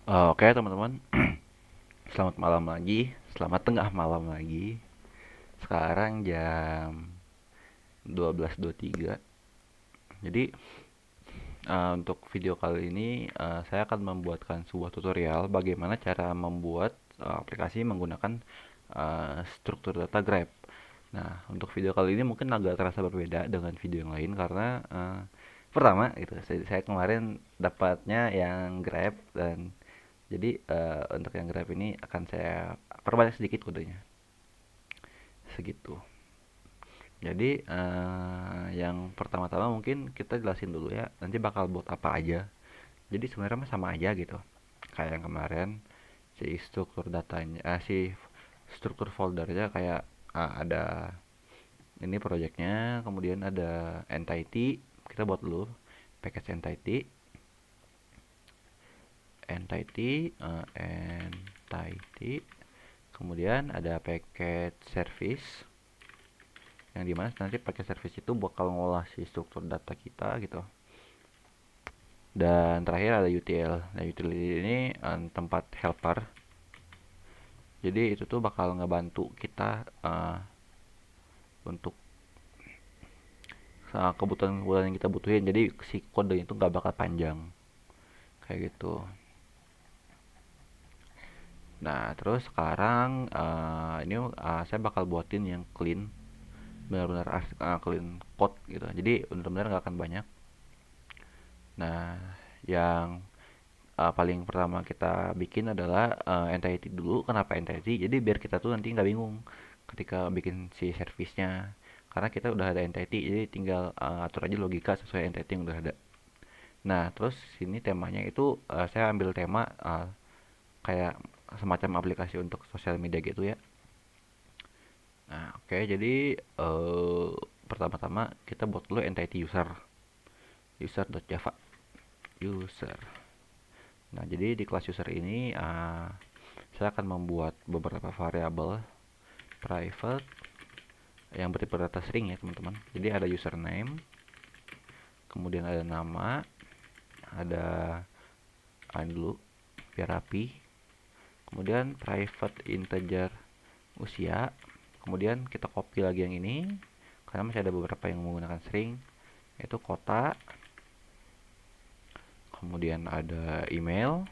Oke teman-teman, selamat malam lagi, selamat tengah malam lagi. Sekarang jam 12.23. Jadi untuk video kali ini saya akan membuatkan sebuah tutorial bagaimana cara membuat aplikasi menggunakan struktur data Grab. Nah, untuk video kali ini mungkin agak terasa berbeda dengan video yang lain karena pertama gitu, saya kemarin dapatnya yang Grab dan jadi untuk yang Grab ini akan saya perbanyak sedikit kodenya. Segitu. Jadi yang pertama-tama mungkin kita jelasin dulu ya, nanti bakal buat apa aja. Jadi sebenarnya mah sama aja gitu. Kayak yang kemarin si struktur datanya, si struktur foldernya kayak ada ini projectnya, kemudian ada entity, kita buat dulu package entity, kemudian ada package service yang dimana nanti pakai service itu bakal ngolah si struktur data kita gitu. Dan terakhir ada UTL. Nah, utility ini tempat helper. Jadi itu tuh bakal ngebantu kita untuk kebutuhan-kebutuhan yang kita butuhin. Jadi si kode itu nggak bakal panjang kayak gitu. Nah, terus sekarang ini saya bakal buatin yang clean, benar-benar clean code gitu. Jadi benar-benar nggak akan banyak. Nah, yang paling pertama kita bikin adalah entity dulu. Kenapa entity? Jadi biar kita tuh nanti nggak bingung ketika bikin si service-nya. Karena kita udah ada entity, jadi tinggal atur aja logika sesuai entity yang udah ada. Nah, terus sini temanya itu saya ambil tema kayak semacam aplikasi untuk sosial media gitu ya. Nah, oke, jadi pertama-tama kita buat dulu entity user.java user. Nah, jadi di kelas user ini saya akan membuat beberapa variabel private yang berdata string ya teman-teman. Jadi ada username, kemudian ada nama, ada dulu biar rapi, kemudian private integer usia, kemudian kita copy lagi yang ini karena masih ada beberapa yang menggunakan string, yaitu kota, kemudian ada email,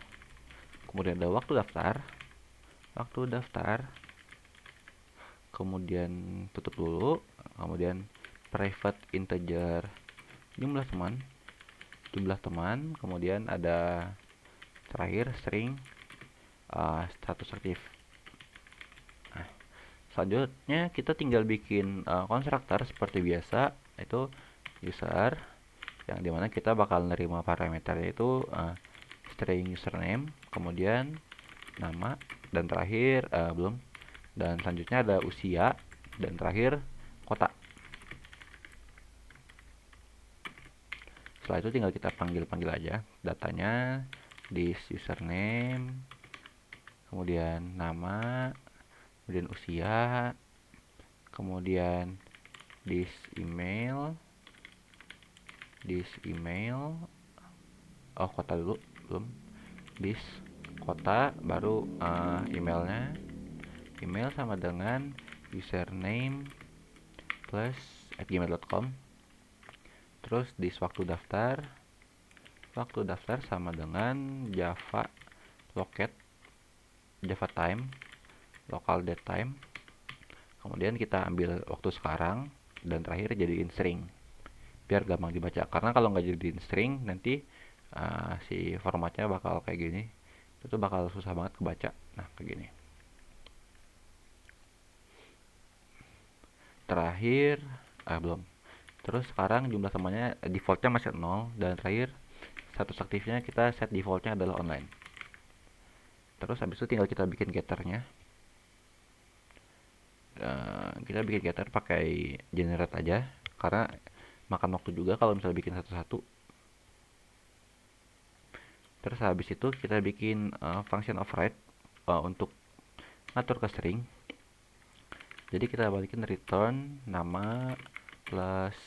kemudian ada waktu daftar, kemudian tutup dulu, kemudian private integer jumlah teman, kemudian ada terakhir string status aktif. Nah, selanjutnya kita tinggal bikin konstruktor seperti biasa, itu user, yang dimana kita bakal nerima parameter yaitu string username, kemudian nama, dan terakhir belum, dan selanjutnya ada usia, dan terakhir kota. Setelah itu tinggal kita panggil-panggil aja datanya, di username, kemudian nama, kemudian usia, kemudian this email, oh kota dulu belum, this kota, baru email sama dengan username plus @gmail.com. Terus this waktu daftar sama dengan java locat, java time, local date time, kemudian kita ambil waktu sekarang, dan terakhir jadiin string biar gampang dibaca. Karena kalau nggak jadiin string nanti si formatnya bakal kayak gini, itu bakal susah banget kebaca. Nah, kayak gini. Terakhir belum. Terus sekarang jumlah temannya defaultnya masih 0, dan terakhir status aktifnya kita set defaultnya adalah online. Terus habis itu tinggal kita bikin getternya. Kita bikin getter pakai generate aja karena makan waktu juga kalau misalnya bikin satu-satu. Terus habis itu kita bikin function override untuk ngatur ke string. Jadi kita balikin return nama plus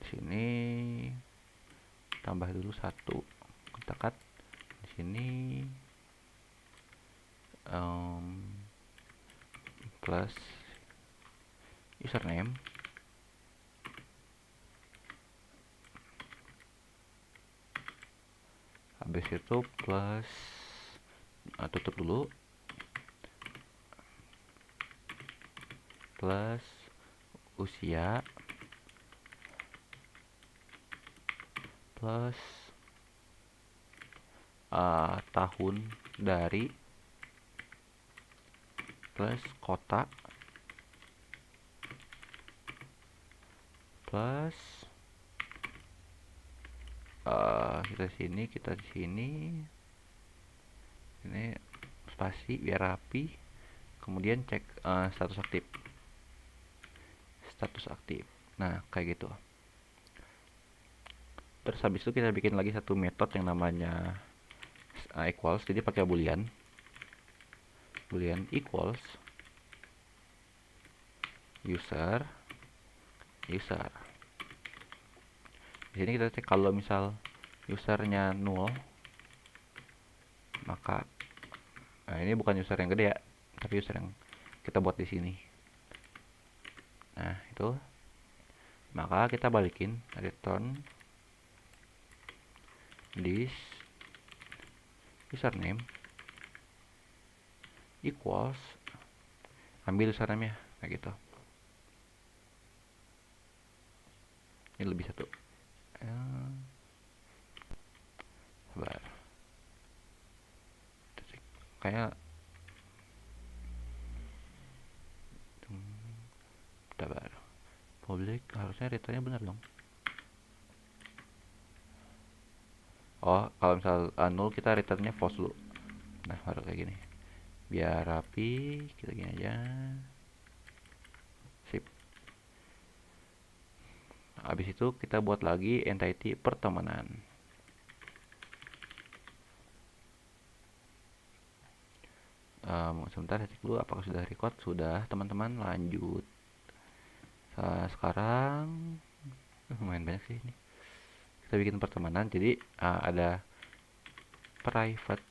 di sini tambah dulu 1, kita cut di sini, plus username, habis itu plus tutup dulu, plus usia, plus tahun dari, plus kota, plus kita di sini ini spasi biar rapi, kemudian cek status aktif. Nah kayak gitu. Terus habis itu kita bikin lagi satu metode yang namanya equals, jadi pakai boolean equals user. Di sini kita cek kalau misal usernya 0, maka ini bukan user yang gede ya, tapi user yang kita buat di sini. Nah itu, maka kita balikin return this username equals, ambil username ya, kayak gitu. Ini lebih satu, sabar, kayak sabar, public harusnya returnnya benar dong. Oh kalau misal 0 kita returnnya false dulu. Nah baru kayak gini, biar rapi kita gini aja, sip. Habis itu kita buat lagi entity pertemanan. Sebentar saya cek dulu apakah sudah record. Sudah teman-teman, lanjut. Sekarang lumayan banyak sih ini. Kita bikin pertemanan, jadi ada private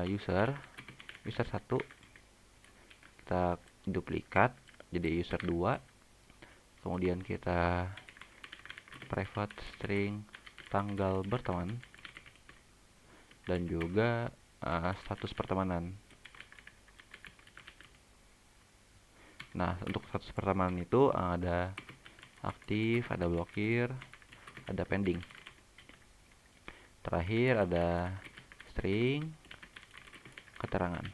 user 1, kita duplikat jadi user 2, kemudian kita private string tanggal berteman, dan juga status pertemanan. Nah untuk status pertemanan itu ada aktif, ada blokir, ada pending. Terakhir ada string keterangan.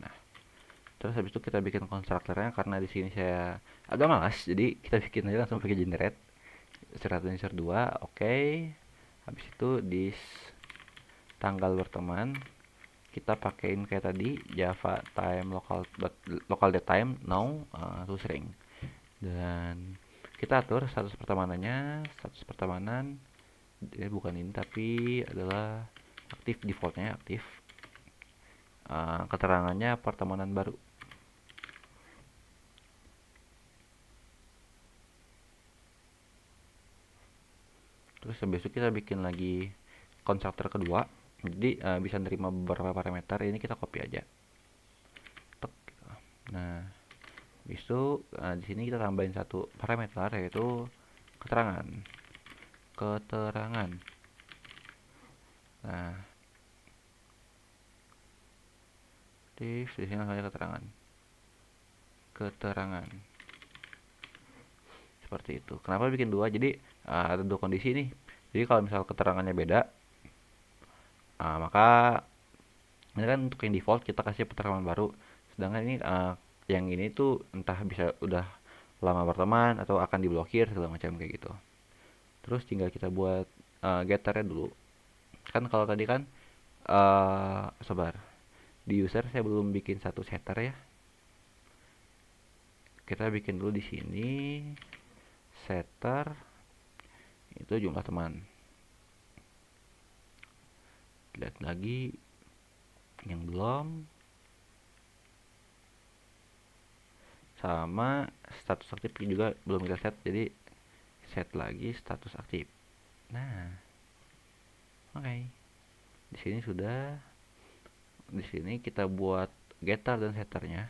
Nah terus habis itu kita bikin konstruktornya, karena di sini saya agak malas, jadi kita bikin aja langsung pakai generate user 2. Oke. Habis itu di tanggal berteman kita pakein kayak tadi, java time local datetime now to string, dan kita atur status pertemanannya. Status pertemanan ini bukan ini, tapi adalah aktif, defaultnya aktif. Keterangannya pertemanan baru. Terus habis itu kita bikin lagi konstruktor kedua, jadi bisa nerima beberapa parameter. Ini kita copy aja. Nah habis itu di sini kita tambahin satu parameter, yaitu keterangan. Nah di sini hanya keterangan seperti itu. Kenapa bikin dua? Jadi ada dua kondisi nih. Jadi kalau misal keterangannya beda, maka ini kan untuk yang default kita kasih keterangan baru. Sedangkan ini yang ini tuh entah bisa udah lama berteman atau akan diblokir segala macam kayak gitu. Terus tinggal kita buat getternya dulu. Kan kalau tadi kan sabar, di user saya belum bikin satu setter ya. Kita bikin dulu di sini setter itu jumlah teman. Lihat lagi yang belum, sama status aktif juga belum kita set, jadi set lagi status aktif. Nah, oke. Di sini sudah. Di sini kita buat getter dan setternya.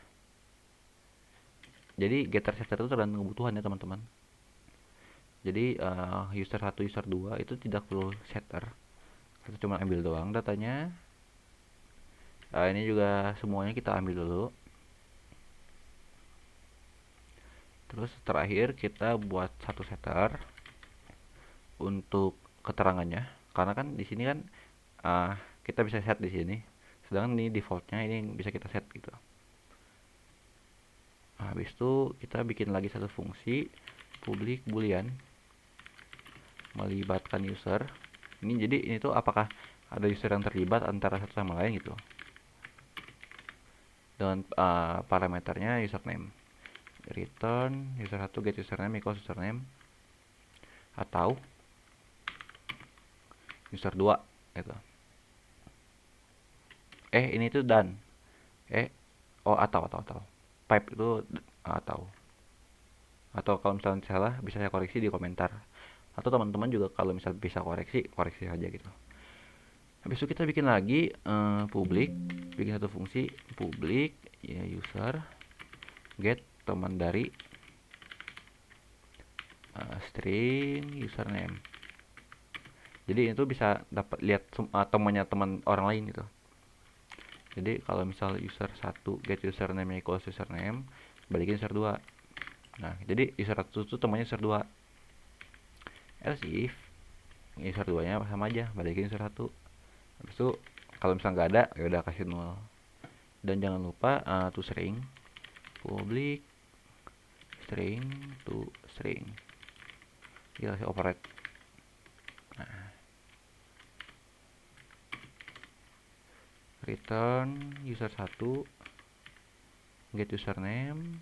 Jadi getter setter itu tergantung kebutuhan ya teman-teman. Jadi user 1 user 2 itu tidak perlu setter. Kita cuma ambil doang datanya. Ini juga semuanya kita ambil dulu. Terus terakhir kita buat satu setter untuk keterangannya. Karena kan di sini kan kita bisa set di sini. Sedangkan ini defaultnya ini bisa kita set gitu. Nah, habis itu kita bikin lagi satu fungsi public boolean melibatkan user. Ini jadi ini tuh apakah ada user yang terlibat antara satu sama lain gitu. Dengan parameternya username. Return user 1 get username equals username atau user 2 gitu. Ini tuh done. Atau pipe itu atau kalau misalnya salah bisa saya koreksi di komentar, atau teman-teman juga kalau misalnya bisa koreksi aja gitu. Habis itu kita bikin lagi public, bikin satu fungsi public ya user get teman dari string username. Jadi itu bisa dapat lihat temannya teman orang lain gitu. Jadi kalau misal user 1 get username equals username, balikin user 2. Nah, jadi user 1 itu temannya user 2. Else if user 2-nya sama aja, balikin user 1. Habis itu kalau misalnya nggak ada, ya udah kasih 0. Dan jangan lupa to string public string to string. Kita kasih operate. Nah, return user 1 get username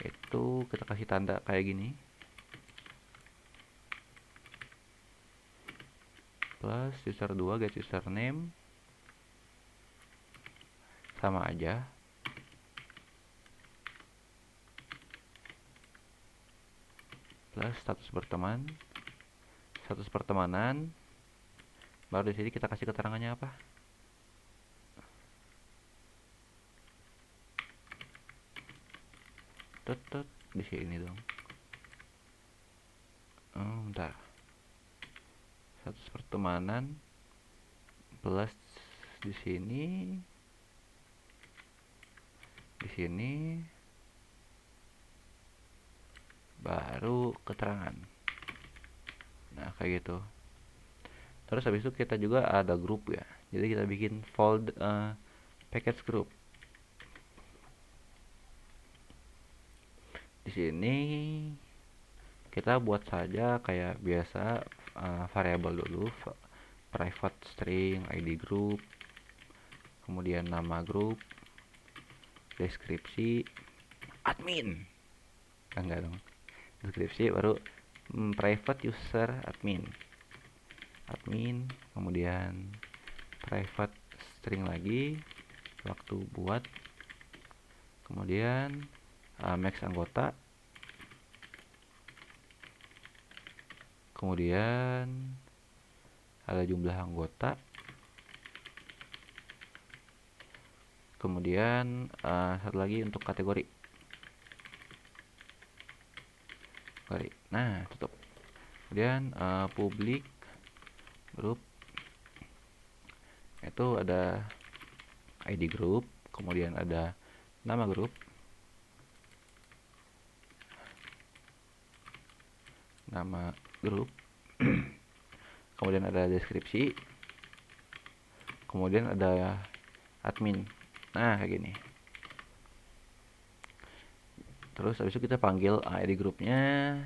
itu kita kasih tanda kayak gini plus user 2 get username sama aja plus status pertemanan baru di sini kita kasih keterangannya apa. Tetep di sini dong. Bentar. Status pertemanan plus di sini baru keterangan. Nah, kayak gitu. Terus habis itu kita juga ada grup ya. Jadi kita bikin package group. Di sini kita buat saja kayak biasa variabel dulu, private string id group, kemudian nama grup, deskripsi, admin. Enggak dong. Deskripsi baru private user admin, kemudian private string lagi waktu buat, kemudian max anggota, kemudian ada jumlah anggota, kemudian satu lagi untuk kategori. Nah, tutup. Kemudian public group itu ada id group, kemudian ada nama grup, kemudian ada deskripsi, kemudian ada admin. Nah, kayak gini. Terus habis itu kita panggil id grupnya,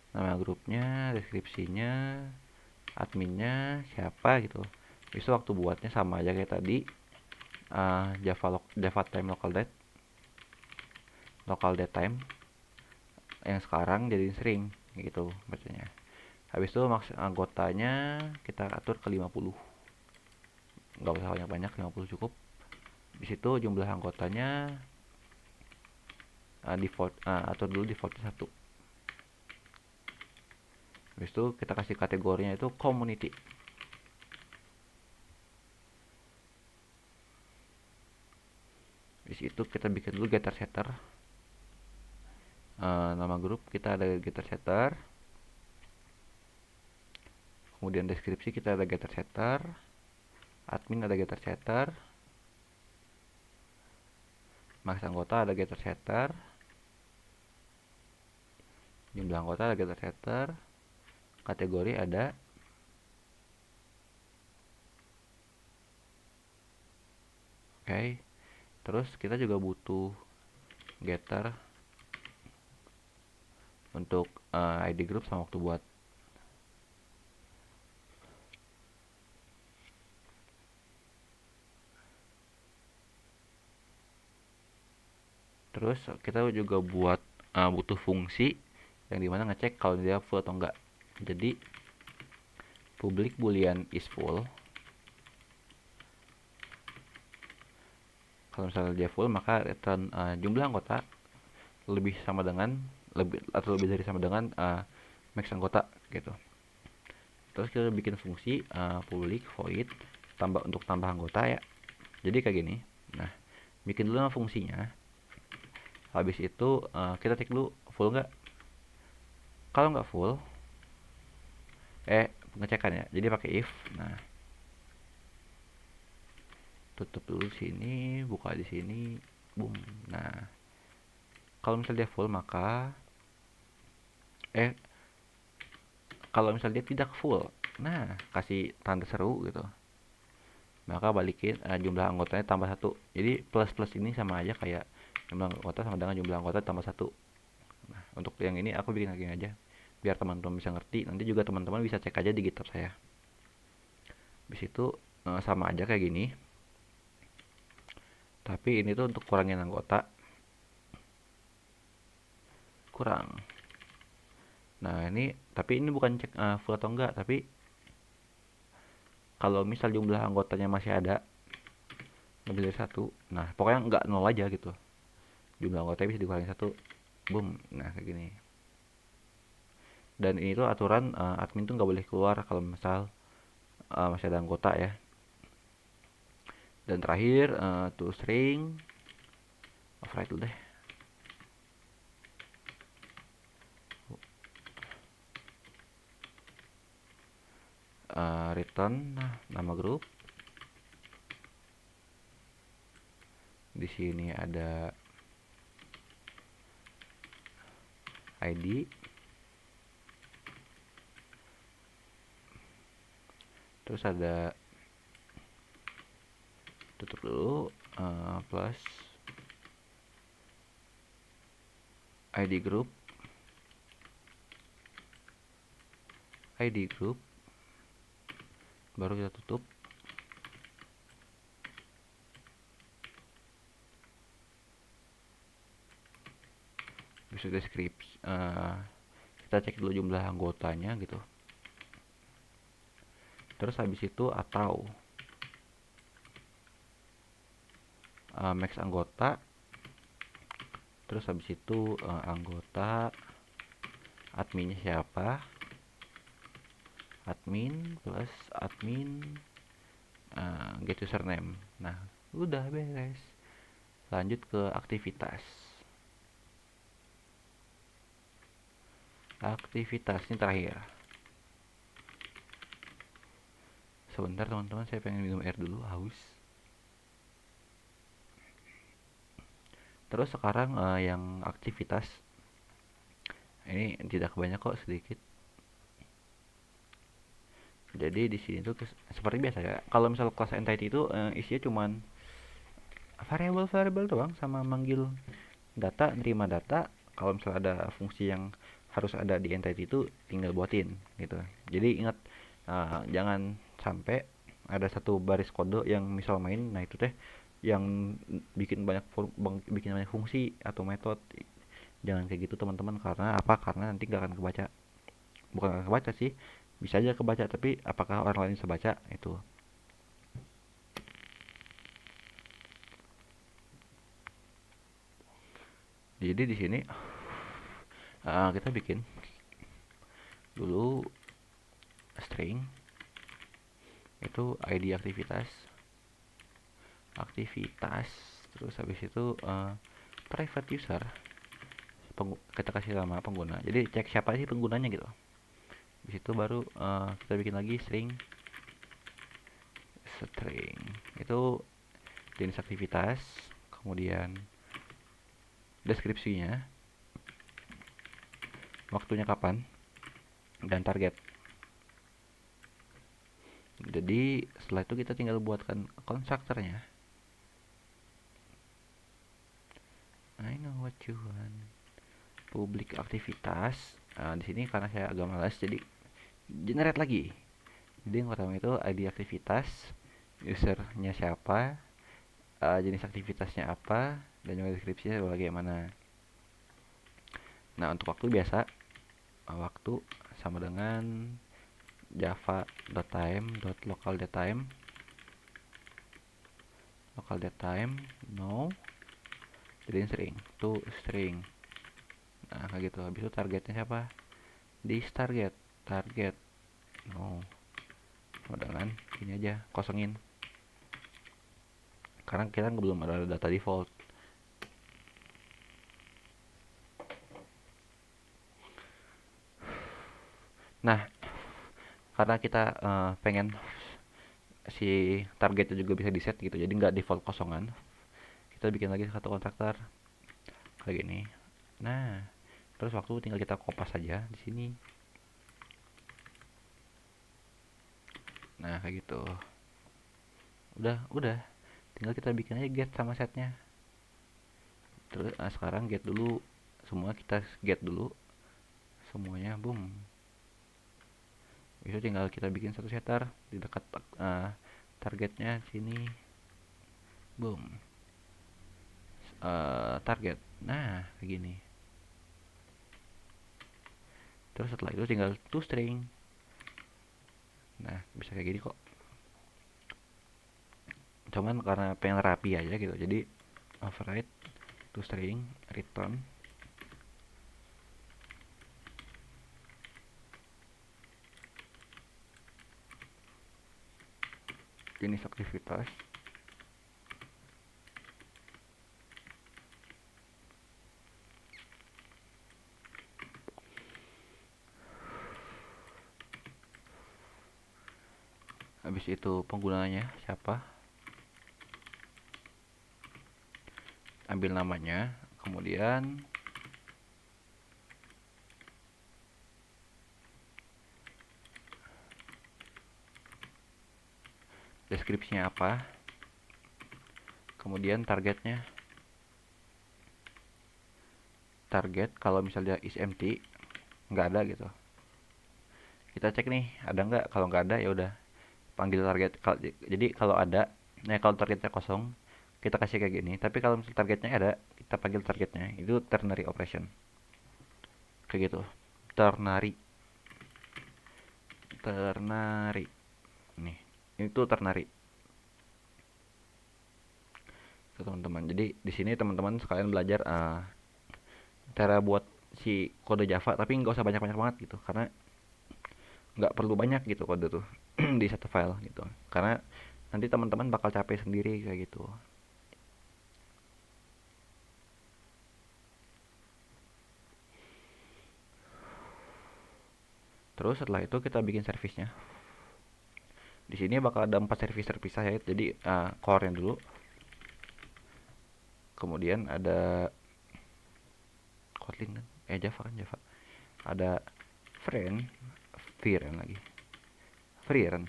nama grupnya, deskripsinya, adminnya siapa gitu. Habis itu waktu buatnya sama aja kayak tadi, java time local date time yang sekarang jadi string gitu bacanya. Habis itu anggotanya kita atur ke 50. Nggak usah banyak-banyak, 50 cukup. Di situ jumlah anggotanya default, atur dulu defaultnya 1. Habis itu kita kasih kategorinya itu community. Di situ kita bikin dulu getter setter. Nama grup kita ada getter setter. Kemudian deskripsi kita ada getter setter. Admin ada getter setter. Max anggota ada getter setter. Jumlah anggota ada getter setter. Kategori ada. Oke. Terus kita juga butuh getter untuk ID group sama waktu buat. Terus kita juga butuh fungsi yang dimana ngecek kalau dia full atau enggak. Jadi public boolean is full. Kalau misalnya dia full, maka return jumlah anggota lebih sama dengan lebih dari sama dengan max anggota gitu. Terus kita bikin fungsi public void untuk tambah anggota ya. Jadi kayak gini. Nah, bikin dulu nama fungsinya. Habis itu kita cek dulu full nggak. Kalau nggak full, pengecekan ya. Jadi pakai if. Nah, tutup dulu sini, buka di sini, boom. Nah, kalau misalnya dia full maka kalau misalnya dia tidak full, nah kasih tanda seru gitu. Maka balikin jumlah anggotanya tambah 1. Jadi plus ini sama aja kayak jumlah anggota sama dengan jumlah anggota tambah 1. Nah, untuk yang ini aku bikin lagi aja biar teman-teman bisa ngerti. Nanti juga teman-teman bisa cek aja di GitHub saya. Habis itu sama aja kayak gini. Tapi ini tuh untuk kurangin anggota. Kurang. Nah, tapi ini bukan cek full atau enggak, tapi kalau misal jumlah anggotanya masih ada lebih dari 1, nah pokoknya enggak 0 aja gitu. Jumlah anggotanya bisa dikurangi 1. Boom. Nah, kayak gini. Dan ini tuh aturan admin tuh nggak boleh keluar kalau misal masih ada anggota ya. Dan terakhir to string override dulu deh. Return nama grup. Di sini ada ID. Terus ada tutup dulu plus ID group baru kita tutup. Bisa deskripsi kita cek dulu jumlah anggotanya gitu. Terus habis itu atau max anggota. Terus habis itu anggota adminnya siapa, admin plus admin get username. Nah, udah beres. Lanjut ke aktivitas. Aktivitas ini terakhir. Sebentar teman-teman, saya pengen minum air dulu, haus. Terus sekarang yang aktivitas ini tidak banyak kok, sedikit. Jadi di sini tuh seperti biasa ya. Kalau misal class entity itu isinya cuman variabel doang sama manggil data, nerima data. Kalau misalnya ada fungsi yang harus ada di entity itu tinggal buatin gitu. Jadi ingat jangan sampai ada satu baris kode yang misal main, nah itu teh yang bikin banyak fungsi atau metode. Jangan kayak gitu teman-teman, karena apa? Karena nanti nggak akan kebaca. Bukan nggak kebaca sih, bisa aja kebaca, tapi apakah orang lain bisa baca itu. Jadi di sini kita bikin dulu string itu ID aktivitas, terus habis itu private user, kita kasih nama pengguna, jadi cek siapa sih penggunanya gitu. Di situ baru kita bikin lagi string itu jenis aktivitas, kemudian deskripsinya, waktunya kapan, dan target. Jadi setelah itu kita tinggal buatkan konstruktornya. I know what you want. Publik aktivitas. Di sini karena saya agak malas, jadi generate lagi. Jadi yang pertama itu ID aktivitas, usernya siapa, jenis aktivitasnya apa, dan juga deskripsinya bagaimana. Nah untuk waktu biasa, waktu sama dengan java.time.localDatetime no, jadiin string to string. Nah kayak gitu. Habis itu targetnya siapa, di target no, sama dengan ini aja, kosongin karena kita belum ada data default. Nah karena kita pengen si targetnya juga bisa di set gitu, jadi nggak default kosongan, kita bikin lagi satu konstruktor kayak gini. Nah terus waktu tinggal kita kopas saja di sini. Nah kayak gitu. Udah tinggal kita bikin aja get sama setnya. Terus sekarang get dulu semua, kita get dulu semuanya, boom. Itu tinggal kita bikin satu setter di dekat targetnya sini, boom. Target, nah kayak gini. Terus setelah itu tinggal toString. Nah bisa kayak gini kok, cuman karena pengen rapi aja gitu, jadi override toString return jenis aktivitas. Habis itu penggunanya siapa, ambil namanya, kemudian deskripsinya apa, kemudian targetnya. Target kalau misalnya is empty, nggak ada gitu, kita cek nih ada nggak. Kalau nggak ada ya udah panggil target. Jadi kalau ada, nah kalau targetnya kosong kita kasih kayak gini, tapi kalau misalnya targetnya ada, kita panggil targetnya. Itu ternary operation kayak gitu. Ternary nih, itu ternary tuh teman-teman. Jadi di sini teman-teman sekalian belajar cara buat si kode Java, tapi nggak usah banyak-banyak banget gitu, karena nggak perlu banyak gitu kode tuh di satu file gitu, karena nanti teman-teman bakal capek sendiri kayak gitu. Terus setelah itu kita bikin servisnya. Di sini bakal ada 4 service terpisah ya. Jadi core-nya dulu, kemudian ada Kotlin kan, Java kan, Java ada friend, friend lagi, friend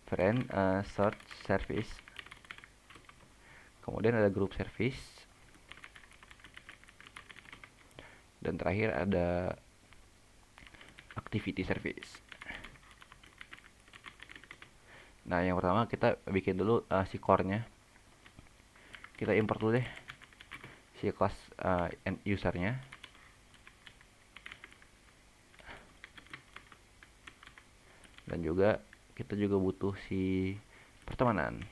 friend, search service, kemudian ada group service, dan terakhir ada activity service. Nah yang pertama kita bikin dulu si core-nya. Kita import dulu deh si class end usernya, dan juga kita juga butuh si pertemanan.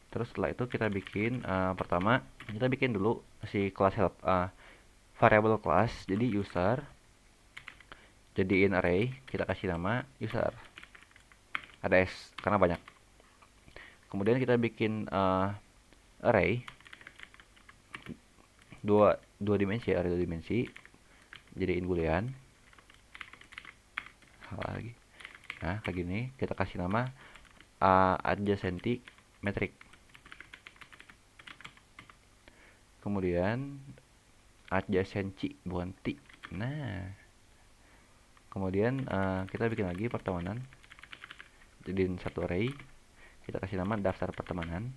Terus setelah itu kita bikin pertama kita bikin dulu si kelas help variable class, jadi user, jadiin array, kita kasih nama user, ada s karena banyak. Kemudian kita bikin array dua dimensi, array 2 dimensi, jadiin boolean. Salah lagi. Nah kayak gini, kita kasih nama adjacency metric. Kemudian adjacency bukan t. Nah kemudian kita bikin lagi pertemanan, jadiin satu array, kita kasih nama daftar pertemanan.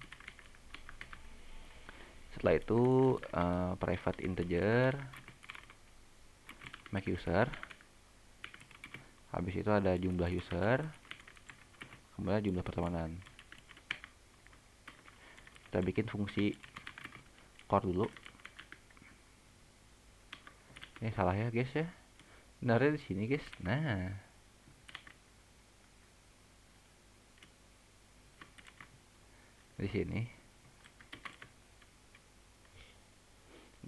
Setelah itu private integer make user, habis itu ada jumlah user, kemudian jumlah pertemanan. Kita bikin fungsi core dulu. Ini salah ya guys ya, benarnya di sini guys. Nah di sini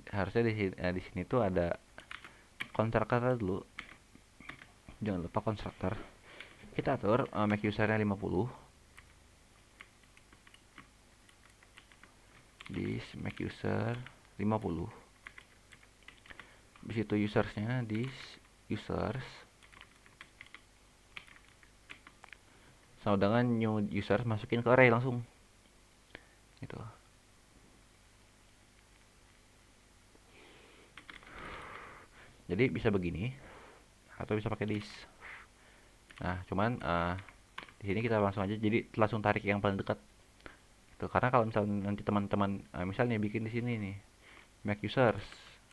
harusnya di sini tuh ada konstruktor dulu, jangan lupa konstruktor. Kita atur make usernya 50, this make user 50. Habis itu usersnya this users sama dengan new users, masukin ke array langsung gitu. Jadi bisa begini atau bisa pakai this. Nah cuman di sini kita langsung aja, jadi langsung tarik yang paling dekat gitu. Karena kalau misalnya nanti teman-teman misalnya bikin di sini nih make users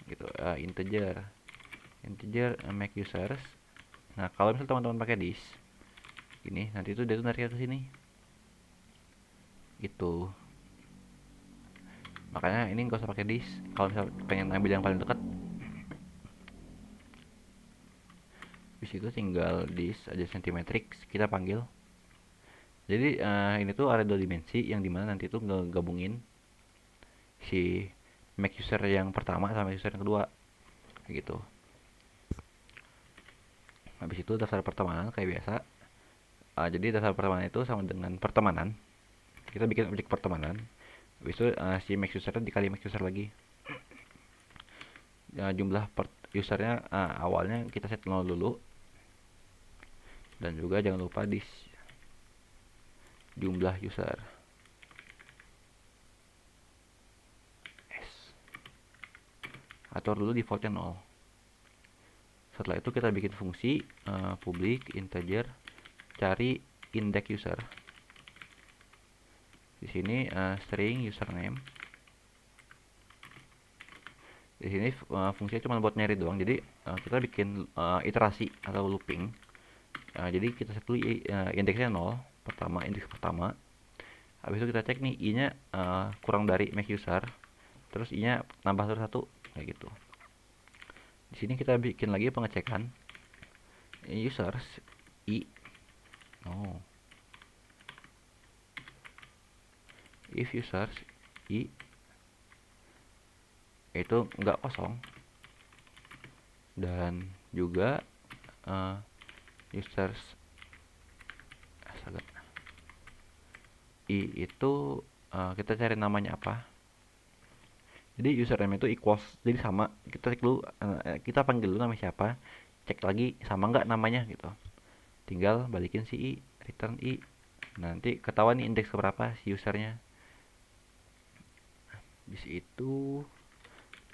gitu, integer make users. Nah kalau misalnya teman-teman pakai this ini, nanti itu dia tuh nariknya ke sini gitu. Makanya ini nggak usah pakai this kalau misalnya pengen ambil yang paling dekat. Habis itu tinggal this aja centimetric kita panggil. Jadi ini tuh ada 2 dimensi yang dimana nanti itu ngegabungin si make user yang pertama sama user yang kedua kayak gitu. Habis itu daftar pertemanan kayak biasa. Jadi daftar pertemanan itu sama dengan pertemanan, kita bikin objek pertemanan. Habis itu si make usernya dikali make user lagi. Jumlah usernya awalnya kita set 0 dulu, dan juga jangan lupa di jumlah user s, atur dulu defaultnya 0. Setelah itu kita bikin fungsi public integer cari index user. Di sini string username. Di sini fungsinya cuma buat nyari doang. Jadi kita bikin iterasi atau looping. Jadi kita set dulu indeksnya 0, pertama, indeks pertama. Habis itu kita cek nih i-nya kurang dari make user, terus i-nya nambah terus 1 kayak gitu. Di sini kita bikin lagi pengecekan users i if users i itu enggak kosong, dan juga users i itu kita cari namanya apa. Jadi username itu equals, jadi sama. Kita cek dulu, kita panggil dulu namanya siapa, cek lagi sama nggak namanya gitu. Tinggal balikin si i, return i. Nanti ketahuan nih indeks keberapa si usernya. Habis itu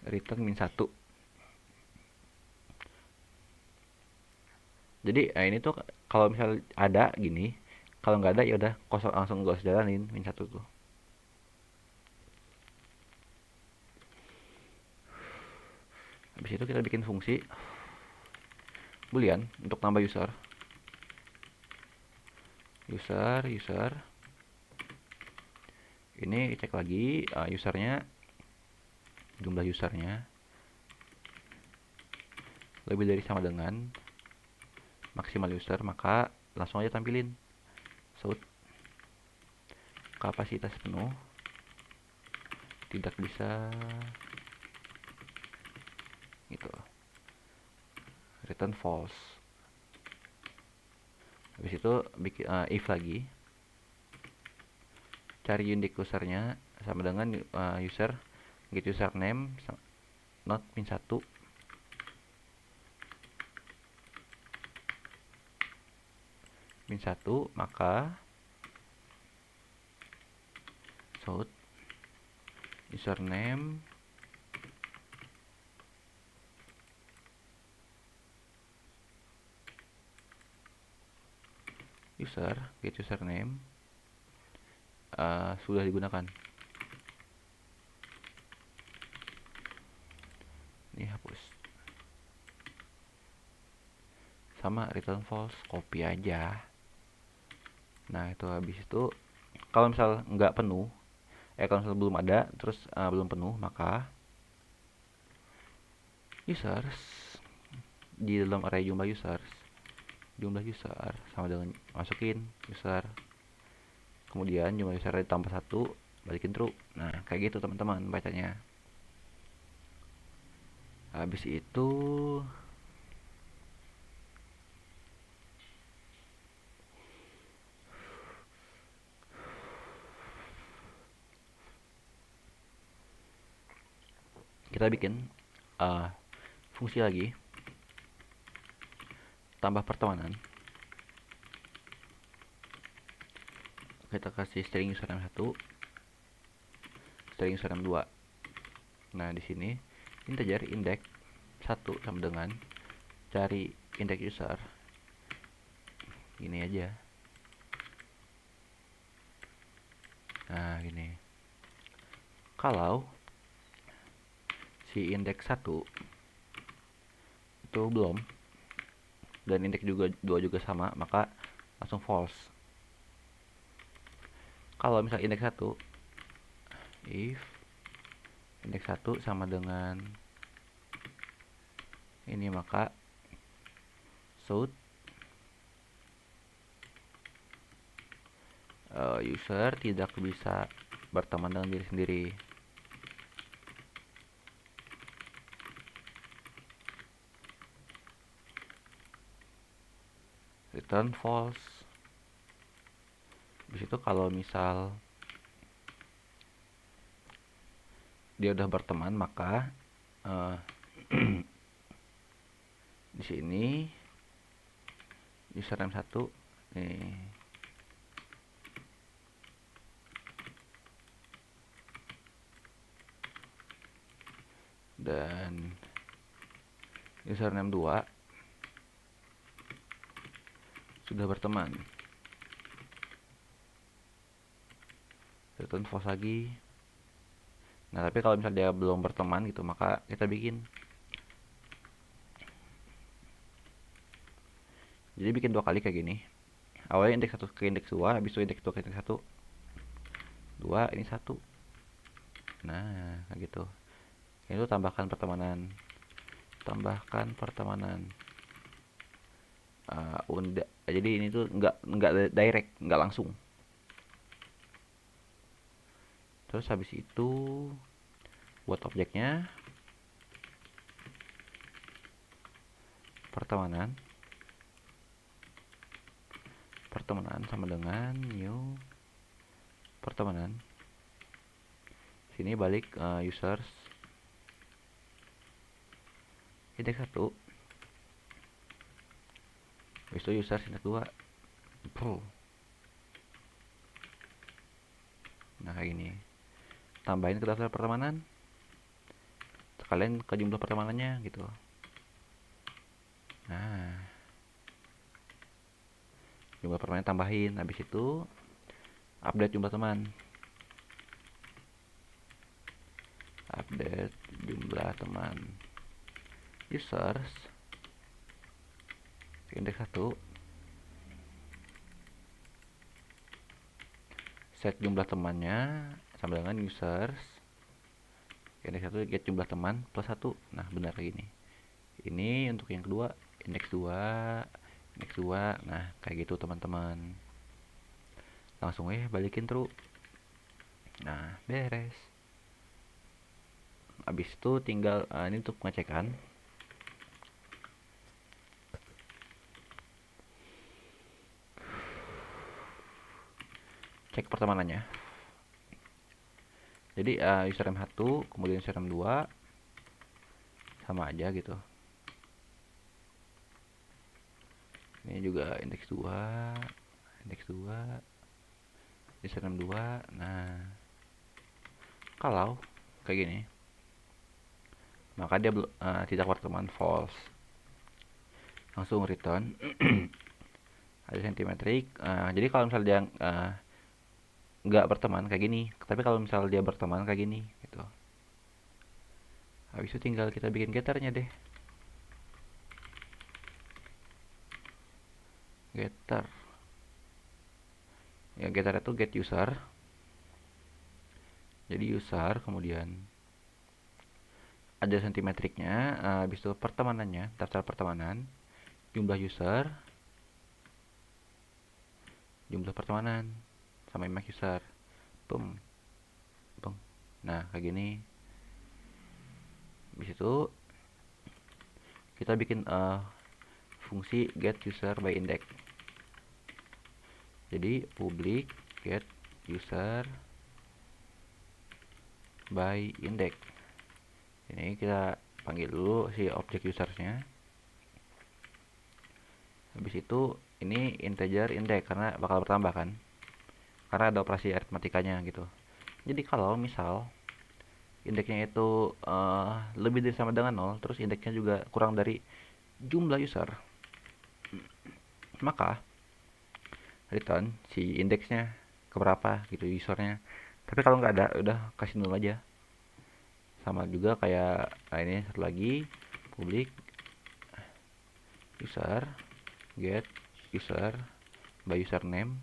return -1. Jadi ini tuh kalau misal ada gini, kalau nggak ada ya udah kosong, langsung gak usah jalanin -1 tuh. Habis itu kita bikin fungsi boolean untuk nambah user. Ini cek lagi usernya, jumlah usernya lebih dari sama dengan maksimal user, maka langsung aja tampilin shoot. kapasitas penuh, tidak bisa gitu, return false. Habis itu bikin if lagi, cari unique usernya sama dengan user get username not min 1 min 1, maka shout username user get username sudah digunakan. Ini hapus. Sama return false, copy aja. Nah itu habis itu kalau misal nggak penuh, kalau misal belum ada terus belum penuh, maka users di dalam array jumlah user sama dengan masukin user, kemudian jumlah user ditambah 1, balikin true. Nah kayak gitu teman-teman bacanya. Habis itu kita bikin fungsi lagi, tambah pertemanan. Kita kasih string username 1, string username 2. Nah di sini integer index 1 sama dengan cari index user, gini aja. Nah gini, kalau si index 1 itu belum dan index juga 2 juga sama, maka langsung false. Kalau misal index 1, if index 1 sama dengan ini, maka shout user tidak bisa berteman dengan diri sendiri. Return false. Di situ kalau misal dia udah berteman, maka di sini username 1 nih, dan username 2 sudah berteman. Return false lagi. Nah tapi kalau misalnya dia belum berteman gitu, maka kita bikin, jadi bikin 2 kali kayak gini. Awalnya indeks 1 ke indeks 2, habis itu indeks 2 ke indeks 1, 2 ini 1. Nah kayak gitu. Itu tambahkan pertemanan, jadi ini tuh nggak direct, nggak langsung. Terus habis itu buat objeknya pertemanan sama dengan new pertemanan. Sini balik users index 1, habis itu users index 2. Nah kayak gini, tambahin ke daftar pertemanan sekalian ke jumlah pertemanannya gitu. Nah jumlah pertemanan tambahin, habis itu update jumlah teman, users index 1, set jumlah temannya sama dengan users index 1 get jumlah teman plus 1. Nah benar kayak gini. Ini untuk yang kedua, index 2. Nah kayak gitu teman-teman. Langsung balikin true. beres. Habis itu tinggal ini untuk pengecekan. Cek pertemanannya. Jadi username 1 kemudian username 2 sama aja gitu. Ini juga indeks 2 username 2. Nah, kalau kayak gini maka dia tidak berteman, false. Langsung return. Ada sentimetrik. Jadi kalau misalnya dia nggak berteman kayak gini, tapi kalau misalnya dia berteman kayak gini gitu. Habis itu tinggal kita bikin getternya deh. Getter ya, getter itu get user. Jadi user kemudian ada sentimetriknya, habis itu pertemanannya, daftar pertemanan, jumlah user, jumlah pertemanan sama email user. Boom. Boom. Nah, kayak gini. Habis itu kita bikin fungsi get user by index. Jadi public get user by index. Ini kita panggil dulu si objek usernya. Habis itu ini integer index karena bakal bertambah kan, karena ada operasi aritmatikanya gitu. Jadi kalau misal indeksnya itu lebih dari sama dengan 0, terus indeksnya juga kurang dari jumlah user, maka return si indeksnya keberapa gitu usernya. Tapi kalau nggak ada, udah kasih 0 aja. Sama juga kayak ini satu lagi, public user get user by username.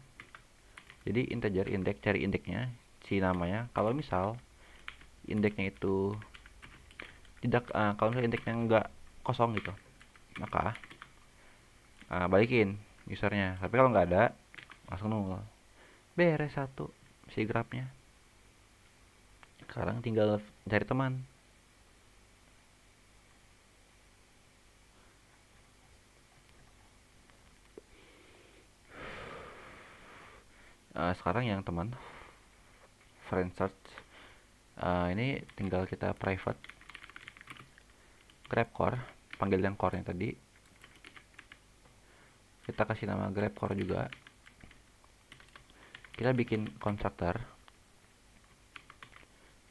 Jadi integer indeks, cari indeksnya si namanya. Kalau misal indeksnya itu tidak kalau misalnya indeksnya nggak kosong gitu, maka balikin usernya. Tapi kalau nggak ada, langsung 0. Beres satu si grafnya. Sekarang tinggal cari teman. Sekarang yang teman friend search, ini tinggal kita private grab core, panggil yang core nya tadi, kita kasih nama grab core juga. Kita bikin constructor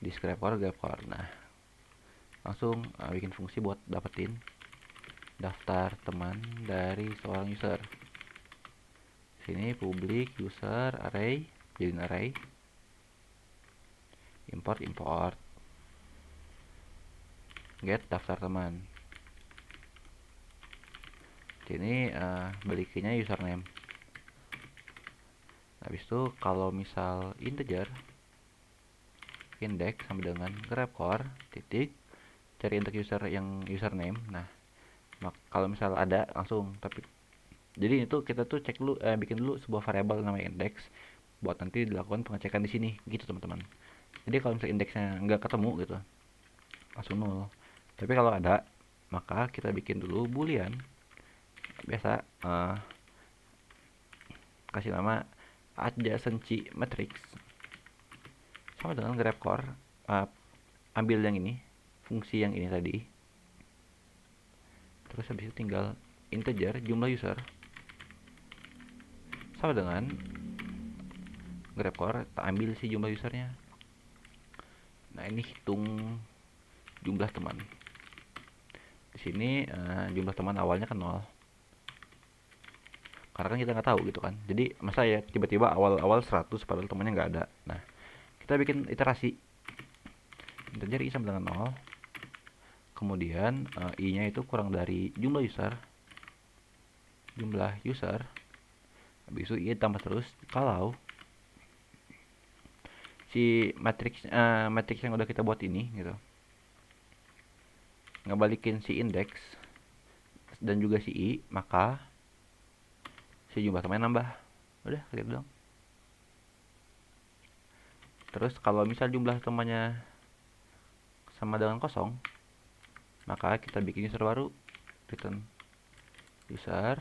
di grab core. Nah, langsung bikin fungsi buat dapetin daftar teman dari seorang user. Sini public user array, jadiin array, import get daftar teman. Sini balikinnya username. Habis itu kalau misal integer index sama dengan grab core titik cari indeks user yang username. Nah, kalau misal ada langsung. Tapi jadi itu kita tuh cek dulu, bikin dulu sebuah variabel namanya index buat nanti dilakukan pengecekan di sini gitu teman-teman. Jadi kalau misalnya indeksnya nggak ketemu gitu, langsung 0. Tapi kalau ada, maka kita bikin dulu boolean biasa, kasih nama adjacency matrix sama dengan grab core, ambil yang ini, fungsi yang ini tadi. Terus habis itu tinggal integer jumlah user sama dengan grab core, ambil si jumlah usernya. Nah, ini hitung jumlah teman. Di sini jumlah teman awalnya kan 0. Karena kan kita nggak tahu gitu kan. Jadi masa ya tiba-tiba awal-awal 100 padahal temannya nggak ada. Nah, kita bikin iterasi. Integer i sama dengan 0. Kemudian i-nya itu kurang dari jumlah user. Habis itu i tambah terus kalau si matriks yang udah kita buat ini gitu ngebalikin si indeks dan juga si i, maka si jumlah temannya nambah. Udah gitu dong. Terus kalau misal jumlah temannya sama dengan kosong, maka kita bikin user baru, return user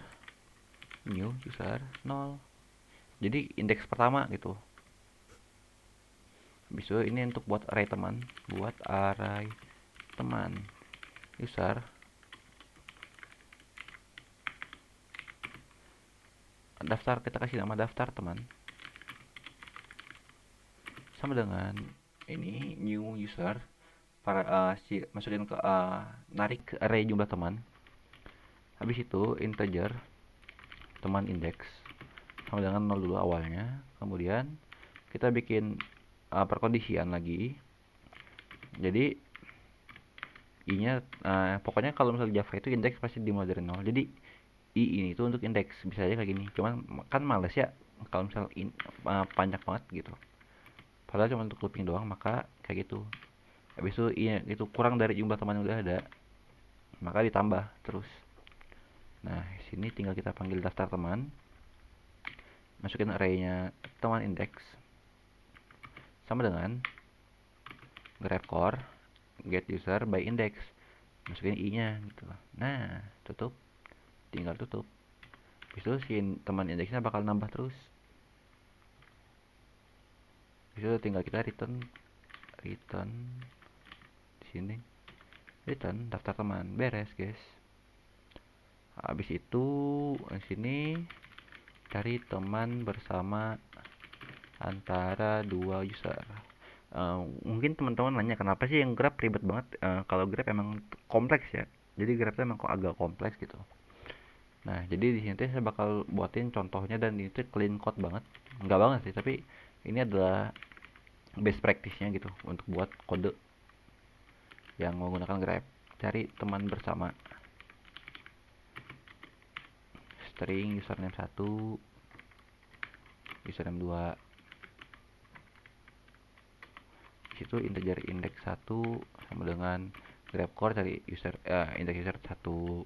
new user 0. Jadi indeks pertama gitu. Habis itu ini untuk buat array teman, buat array teman user daftar, kita kasih nama daftar teman sama dengan ini new user para masukin ke narik array jumlah teman. Habis itu integer teman indeks sama dengan 0 dulu awalnya, kemudian kita bikin perkondisian lagi. Jadi i nya pokoknya kalau misalnya Java itu indeks pasti dimulai dari 0. Jadi i ini tuh untuk indeks, bisa aja kayak gini, cuman kan males ya kalau misal panjang banget gitu, padahal cuma untuk looping doang, maka kayak gitu. Habis itu i nya itu kurang dari jumlah teman yang udah ada, maka ditambah terus. Nah sini tinggal kita panggil daftar teman, masukin arraynya teman indeks sama dengan grab core get user by index, masukin i nya gitu. Nah tutup, tinggal tutup. Habis itu si teman indeksnya bakal nambah terus. Habis itu tinggal kita return di sini, return daftar teman, beres guys. Habis itu di sini cari teman bersama antara dua user. Mungkin teman-teman nanya kenapa sih yang Grab ribet banget. Kalau Grab emang kompleks ya, jadi Grab itu emang kok agak kompleks gitu. Nah jadi di sini saya bakal buatin contohnya, dan itu clean code banget, nggak banget sih, tapi ini adalah best practice-nya gitu untuk buat kode yang menggunakan Grab. Cari teman bersama, string username 1, username 2, situ integer index 1 sama dengan grab core cari user index user 1,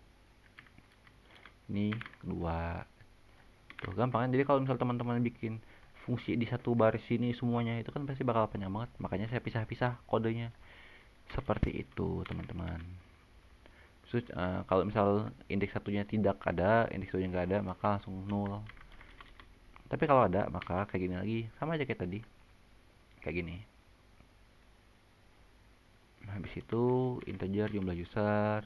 ini 2. Tuh gampang kan. Jadi kalau misal teman-teman bikin fungsi di satu baris ini semuanya, itu kan pasti bakal panjang banget, makanya saya pisah-pisah kodenya seperti itu teman-teman. Terus kalau misal indeks satunya tidak ada, indeks satunya nggak ada, maka langsung null. Tapi kalau ada, maka kayak gini lagi, sama aja kayak tadi, kayak gini. Habis itu integer jumlah user,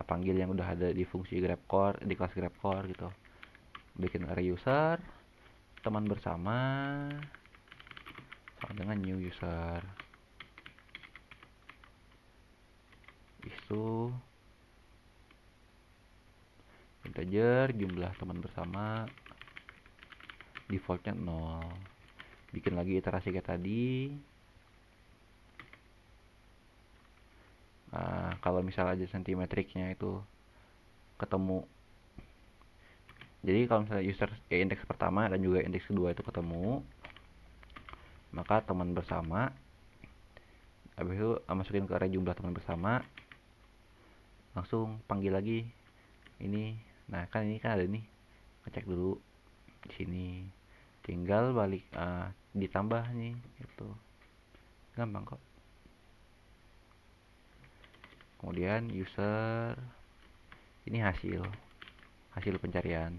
panggil yang udah ada di fungsi grab core, di kelas grab core gitu. Bikin array user teman bersama sama dengan new user. Itu integer jumlah teman bersama, defaultnya 0. Bikin lagi iterasi kayak tadi. Kalau misal aja sentimetriknya itu ketemu, jadi kalau misalnya user indeks pertama dan juga indeks kedua itu ketemu, maka teman bersama, habis itu masukin ke array jumlah teman bersama, langsung panggil lagi ini. Nah kan ini kan ada nih, ngecek dulu di sini, tinggal balik ditambah nih, itu gampang kok. Kemudian user ini hasil pencarian,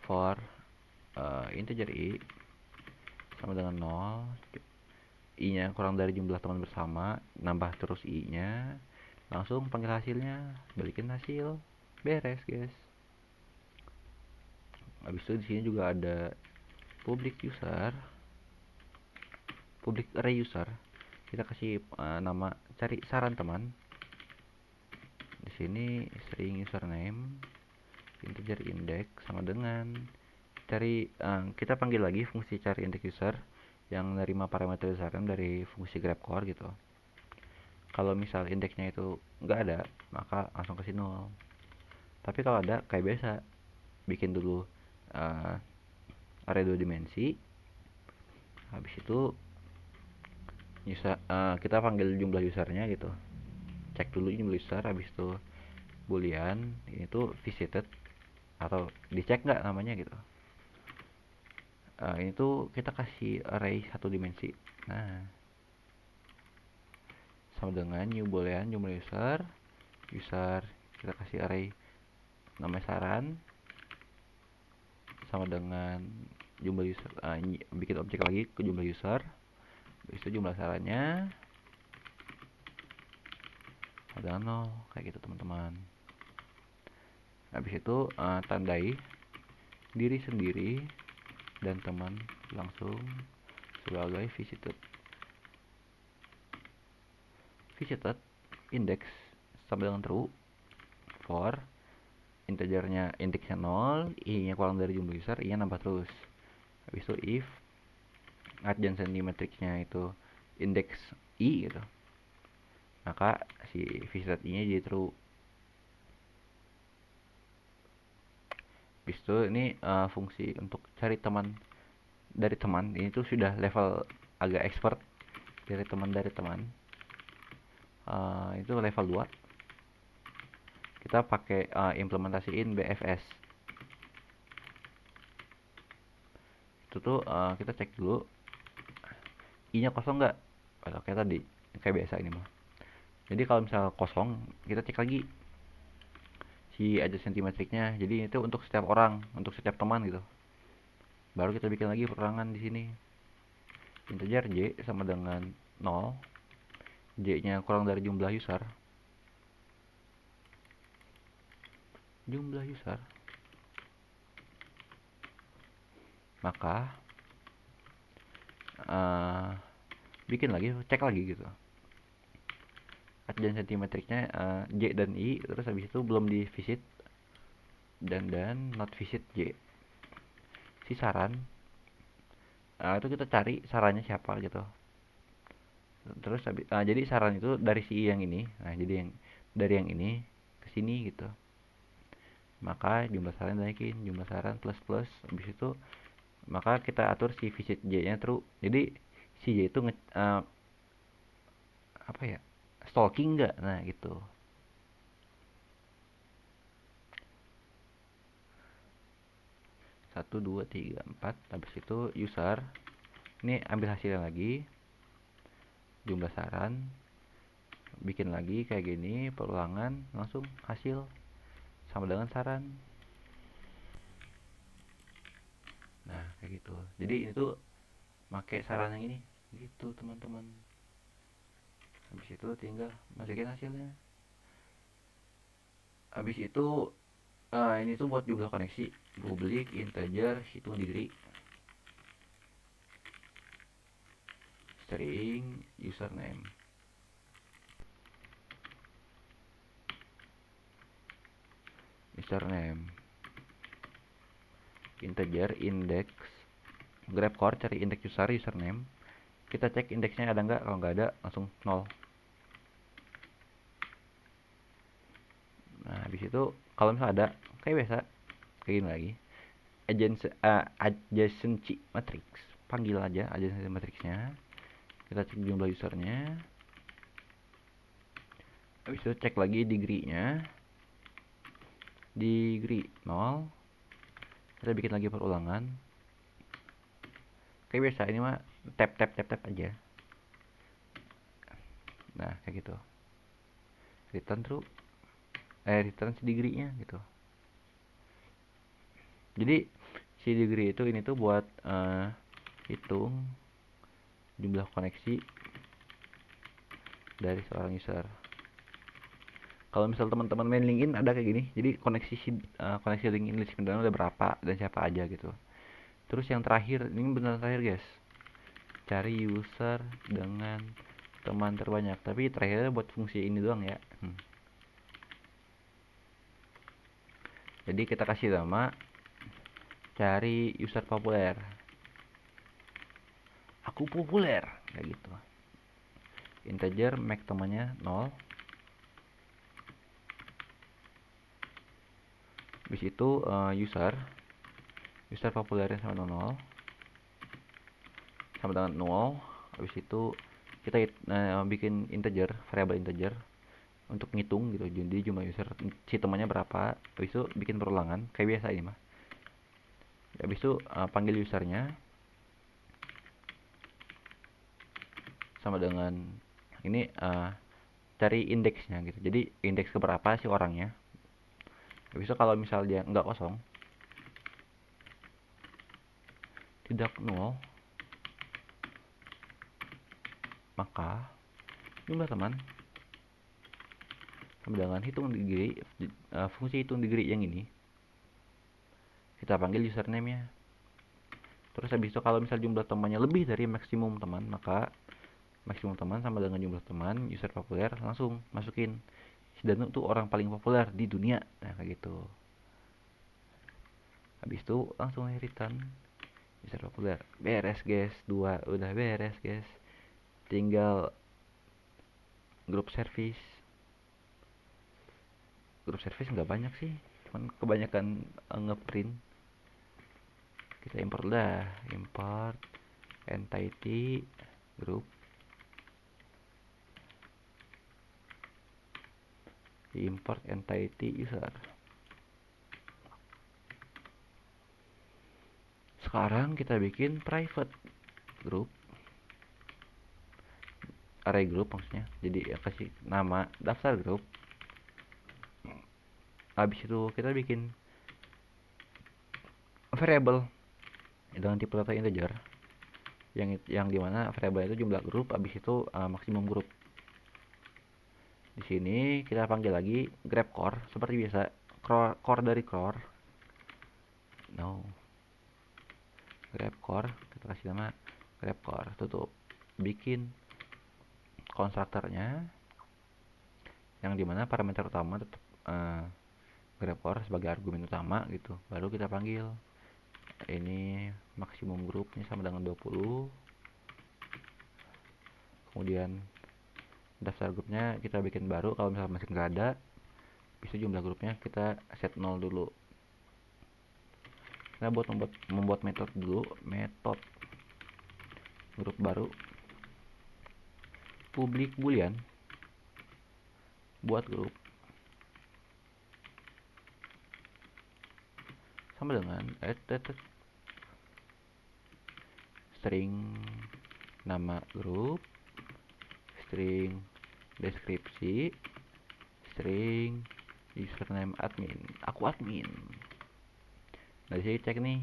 for integer i sama dengan 0, i nya kurang dari jumlah teman bersama, nambah terus i nya, langsung panggil hasilnya, balikin hasil, beres guys. Habis itu di sini juga ada public array user, kita kasih nama, cari saran teman. Di sini string username integer index sama dengan cari, kita panggil lagi fungsi cari index user yang nerima parameter saran dari fungsi grab core gitu. Kalau misal indeksnya itu nggak ada, maka langsung kasih 0. Tapi kalau ada, kayak biasa, bikin dulu array 2 dimensi. Habis itu kita panggil jumlah usernya gitu, cek dulu jumlah user. Habis itu boolean ini tuh visited, atau dicek nggak namanya gitu. Ini tuh kita kasih array satu dimensi. Nah, sama dengan new boolean jumlah user. Kita kasih array namanya saran, sama dengan jumlah user, bikin objek lagi ke jumlah user. Habis itu jumlah sarannya ada 0, kayak gitu teman-teman. Habis itu tandai diri sendiri dan teman langsung sebagai visited index sama dengan true for integernya indeksnya 0, i nya kurang dari jumlah user, i nya nambah terus. Habis itu if adjacent matrixnya itu indeks i gitu, maka si visited i nya jadi true. Habis itu ini fungsi untuk cari teman dari teman ini tuh sudah level agak expert. Dari teman itu level 2. Kita pakai implementasiin BFS. Itu tuh kita cek dulu i nya kosong nggak, atau kayak tadi kayak biasa ini mah. Jadi kalau misalnya kosong, kita cek lagi si adjacent matrixnya. Jadi itu untuk setiap orang, untuk setiap teman gitu. Baru kita bikin lagi perorangan di sini. Integer j sama dengan 0, j nya kurang dari jumlah user, maka bikin lagi, cek lagi gitu adjacent matrixnya, j dan i, terus habis itu belum di visit dan not visit j. Si saran itu kita cari sarannya siapa gitu. Terus jadi saran itu dari si yang ini. Nah, jadi yang dari yang ini ke sini gitu. Maka jumlah saran naikin, jumlah saran plus plus. Habis itu maka kita atur si visit j-nya true. Jadi si j itu apa ya? Stalking enggak? Nah, gitu. Satu, dua, tiga, empat. Habis itu user. Ini ambil hasilnya lagi. Jumlah saran. Bikin lagi kayak gini, perulangan, langsung hasil sama dengan saran. Nah, kayak gitu. Jadi ini tuh pakai saran yang ini gitu teman-teman. Habis itu tinggal masukin hasilnya. Habis itu ini tuh buat jumlah koneksi, public integer hitung diri, string username. Integer index, grab core, cari indeks username. Kita cek indeksnya ada nggak, kalau nggak ada langsung 0. Nah, habis itu kalau misalnya ada, kayak biasa kayak gini lagi, adjacent matrix, panggil aja adjacent matrixnya. Kita cek jumlah usernya. Habis itu cek lagi degree-nya, degree 0. Kita bikin lagi perulangan kayak biasa, ini mah tap aja. Nah, kayak gitu. Return si degree-nya gitu. Jadi si degree itu ini tuh buat hitung jumlah koneksi dari seorang user. Kalau misal teman-teman main LinkedIn ada kayak gini, jadi koneksi LinkedIn list kendaraan udah berapa dan siapa aja gitu. Terus yang terakhir, ini benar terakhir guys, cari user dengan teman terbanyak, tapi terakhirnya buat fungsi ini doang ya. Jadi kita kasih nama cari user populer, aku populer kayak gitu. Integer make temannya 0. Habis itu user populernya sama 0 sama dengan 0. Habis itu kita bikin integer, variabel integer, untuk ngitung gitu, jadi jumlah user si temannya berapa. Habis itu bikin perulangan kayak biasa ini mah. Habis itu panggil usernya sama dengan ini, cari indeksnya gitu. Jadi indeks keberapa sih orangnya. Habis itu kalau misal dia nggak kosong, tidak nol, maka jumlah teman sama dengan hitung degree, fungsi hitung degree yang ini kita panggil username-nya. Terus habis itu kalau misal jumlah temannya lebih dari maksimum teman, maka maksimum teman sama dengan jumlah teman user populer, langsung masukin si Danu tuh orang paling populer di dunia. Nah kayak gitu. Habis itu langsung return user populer. Beres guys, dua udah beres guys. Tinggal grup service. Grup service nggak banyak sih, cuman kebanyakan ngeprint. Kita import dah, import entity group, import entity user. Sekarang kita bikin private group, array group maksudnya. Jadi ya kasih nama daftar grup. Habis itu kita bikin variable dengan tipe data integer, yang dimana variable itu jumlah grup, habis itu maksimum grup. Di sini kita panggil lagi grab core seperti biasa, core dari core. No, grab core kita kasih nama grab core, tutup. Bikin konstruktornya yang dimana parameter utama tetap grab core sebagai argumen utama gitu. Baru kita panggil ini maksimum grupnya sama dengan 20. Kemudian daftar grupnya kita bikin baru, kalau misalnya masih nggak ada, bisa jumlah grupnya kita set 0 dulu. Kita membuat metode dulu, metode grup baru, public boolean buat grup sama dengan string nama grup, string deskripsi, string username admin. Aku admin. Nah disini cek nih,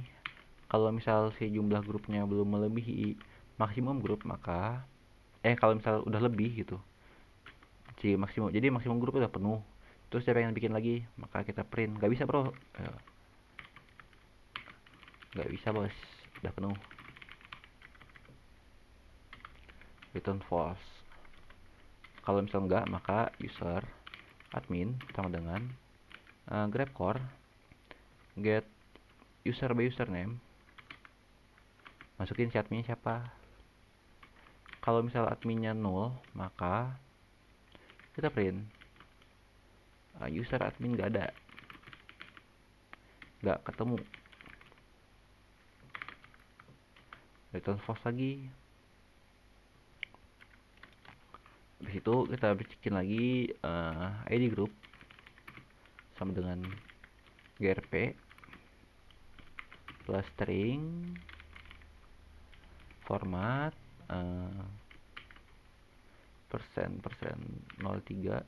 kalau misal si jumlah grupnya belum melebihi maksimum grup, maka kalau misal udah lebih gitu si maksimum, jadi maksimum grup udah penuh, terus dia pengen bikin lagi, maka kita print. Gak bisa bro, gak bisa bos, udah penuh. Return false. Kalau misal enggak, maka user admin sama dengan grab core get user by username, masukin si adminnya siapa. Kalau misal adminnya 0, maka kita print user admin gak ada, gak ketemu. Return false lagi. Habis itu kita bikin lagi ID group sama dengan grp plus string format persen 03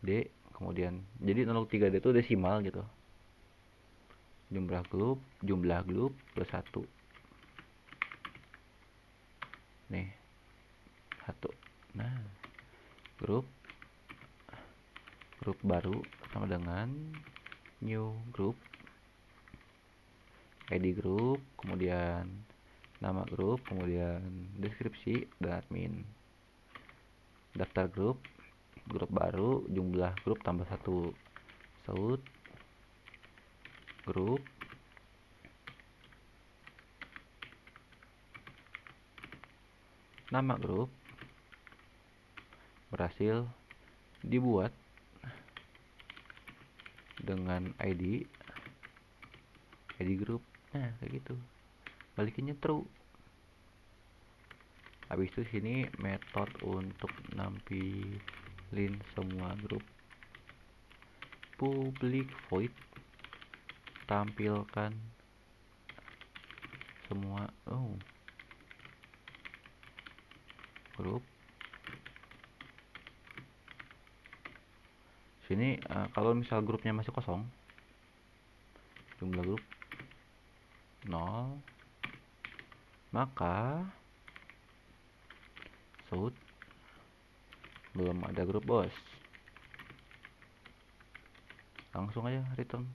D, kemudian jadi 03 D itu desimal gitu. Jumlah grup plus 1. Nih 1. Nah, grup baru sama dengan new group, ID group, kemudian nama grup, kemudian deskripsi dan admin. Daftar grup baru, jumlah grup tambah 1. Shout grup, nama grup berhasil dibuat dengan ID grup. Nah kayak gitu, balikinnya true. Habis itu sini metode untuk nampilin lin semua grup, public void, tampilkan semua grup. Sini kalau misal grupnya masih kosong, jumlah grup 0, maka shoot belum ada grup bos, langsung aja return.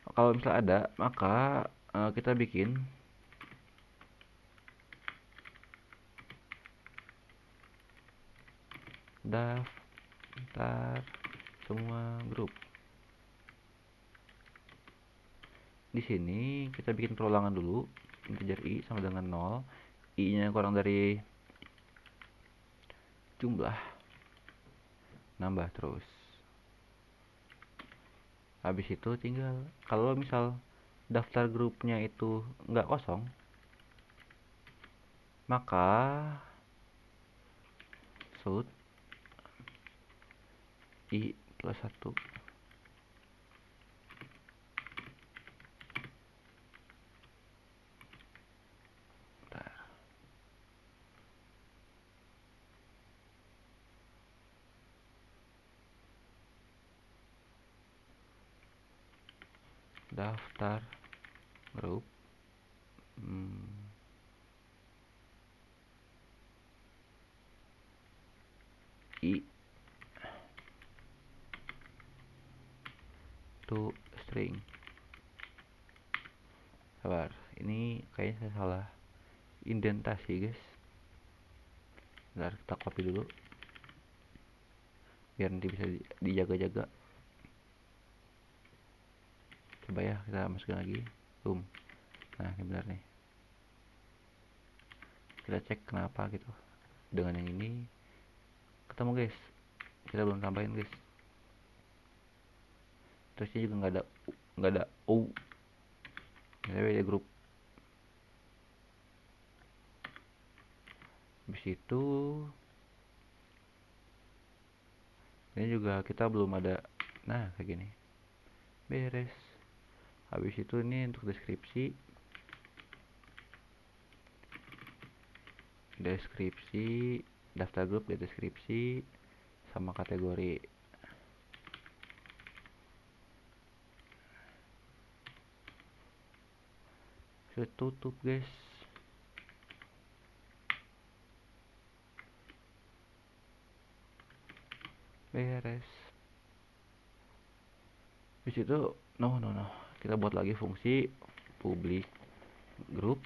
Kalau misal ada, maka kita bikin daftar semua grup. Di sini kita bikin perulangan dulu, integer i sama dengan 0, i nya kurang dari jumlah, nambah terus. Habis itu tinggal, kalau misal daftar grupnya itu nggak kosong, maka shoot i plus 1. Daftar grup i to string. Sabar, ini kayaknya saya salah indentasi guys. Bentar, kita copy dulu biar nanti bisa dijaga-jaga. Coba ya, kita masukin lagi. Boom. Nah, ini benar nih. Kita cek kenapa gitu. Dengan yang ini ketemu guys. Kita belum tambahin guys. Terusnya juga nggak ada o. Tapi ada grup. Habis itu ini juga kita belum ada. Nah, kayak gini. Beres. Habis itu ini untuk deskripsi daftar grup di deskripsi sama kategori. Sudah tutup guys. Beres. Di situ no kita buat lagi fungsi public group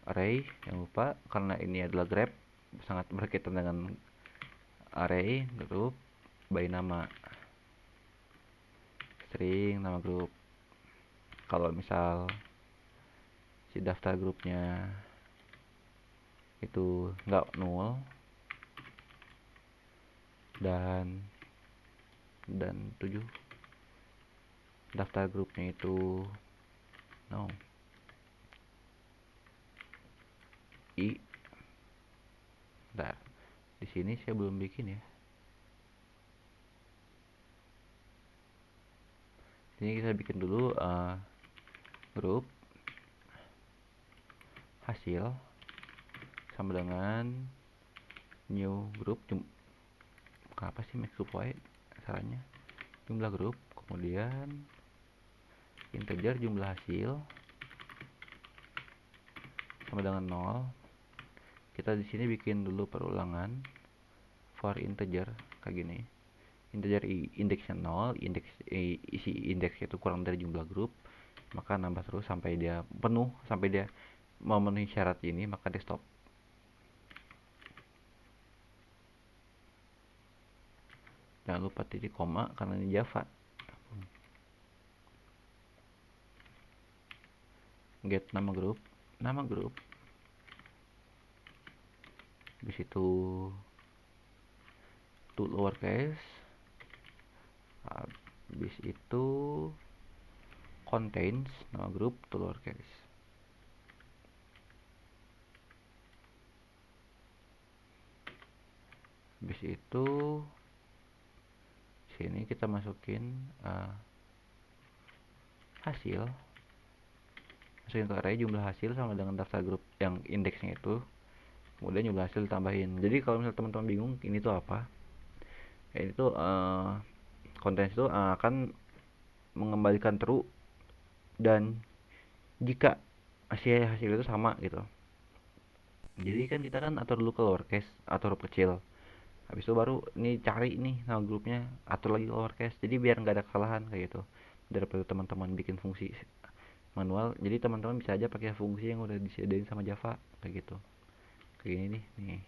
array, yang lupa karena ini adalah grep, sangat berkaitan dengan array grup by nama, string nama grup. Kalau misal si daftar grupnya itu nggak null dan 7, daftar grupnya itu no i. Bentar, di sini saya belum bikin ya. Ini kita bikin dulu grup hasil sama dengan new group. Kenapa sih make group white caranya? Jumlah grup, kemudian integer jumlah hasil sama dengan 0. Kita di sini bikin dulu perulangan for integer kayak gini. Integer indeksnya 0, isi indeks itu kurang dari jumlah grup, maka nambah terus sampai dia penuh, sampai dia memenuhi syarat ini, maka dia stop. Jangan lupa titik koma karena ini Java. Get nama grup, di situ to lowercase, habis itu contains nama grup to lowercase. Habis itu sini kita masukin hasil, masukin ke array jumlah hasil sama dengan daftar grup yang indeksnya itu, kemudian jumlah hasil tambahin. Jadi kalau misalnya teman-teman bingung ini tuh apa, ini tuh konten itu akan mengembalikan true dan jika hasil itu sama gitu. Jadi kan kita kan atur dulu ke lowercase atau huruf kecil, habis itu baru ini cari nih nama grupnya, atur lagi lowercase, jadi biar nggak ada kesalahan kayak gitu. Daripada teman-teman bikin fungsi manual, jadi teman-teman bisa aja pakai fungsi yang udah disediain sama Java kayak gitu. Kayak gini nih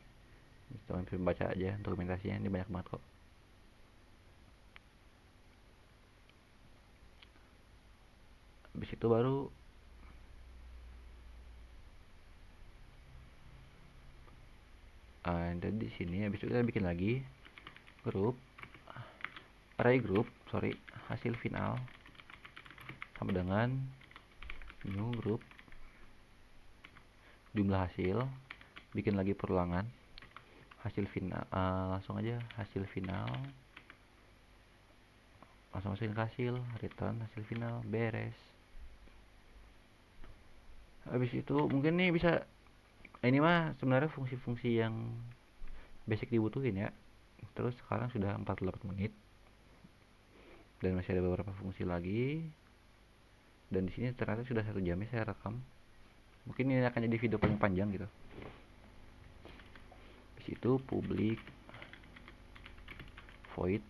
teman bisa baca aja dokumentasinya, ini banyak banget kok. Habis itu baru dan di sini habis itu kita bikin lagi grup, array group, hasil final sama dengan new group jumlah hasil, bikin lagi perulangan hasil final, langsung aja hasil final, langsung masukin ke hasil, return hasil final, beres. Habis itu mungkin nih bisa, ini mah sebenarnya fungsi-fungsi yang basic dibutuhin ya. Terus sekarang sudah 48 menit dan masih ada beberapa fungsi lagi, dan di sini ternyata sudah 1 jam ya saya rekam. Mungkin ini akan jadi video paling panjang gitu. Habis itu public void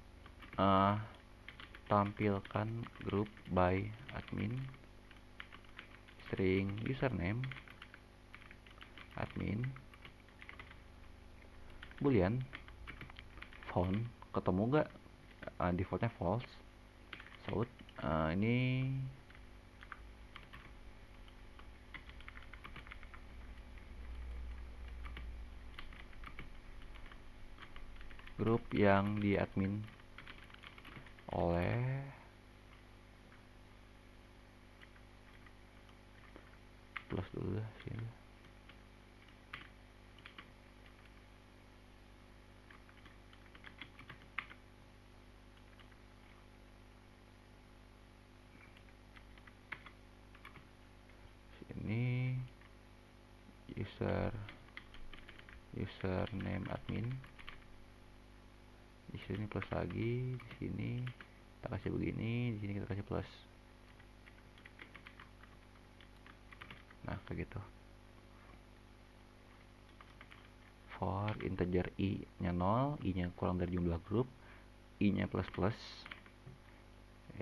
tampilkan grup by admin, string username admin, boolean found, ketemu gak, defaultnya false, shout ini grup yang di admin oleh plus dulu lah sini. Sini username admin, di sini plus lagi, di sini kita kasih begini, di sini kita kasih plus. Nah kayak gitu. For integer i nya 0, i nya kurang dari jumlah grup, i nya plus plus,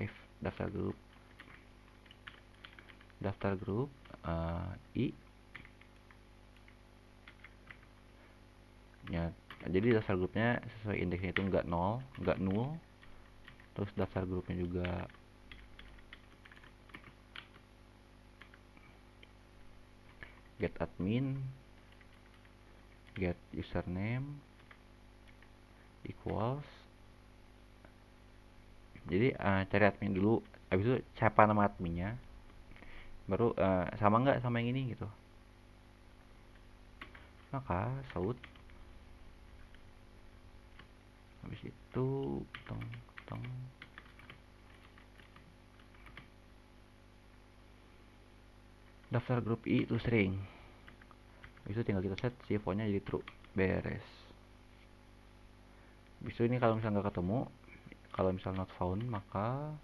if daftar grup i nya, jadi daftar grupnya sesuai indeksnya itu enggak 0, enggak null. Terus daftar grupnya juga get admin, get username equals, jadi cari admin dulu, habis itu siapa nama adminnya, baru sama nggak sama yang ini gitu, maka shout. Habis itu tong tong daftar grup i itu string, habis itu tinggal kita set cifo nya jadi true, beres. Habis itu ini kalau misalnya nggak ketemu, kalau misalnya not found, maka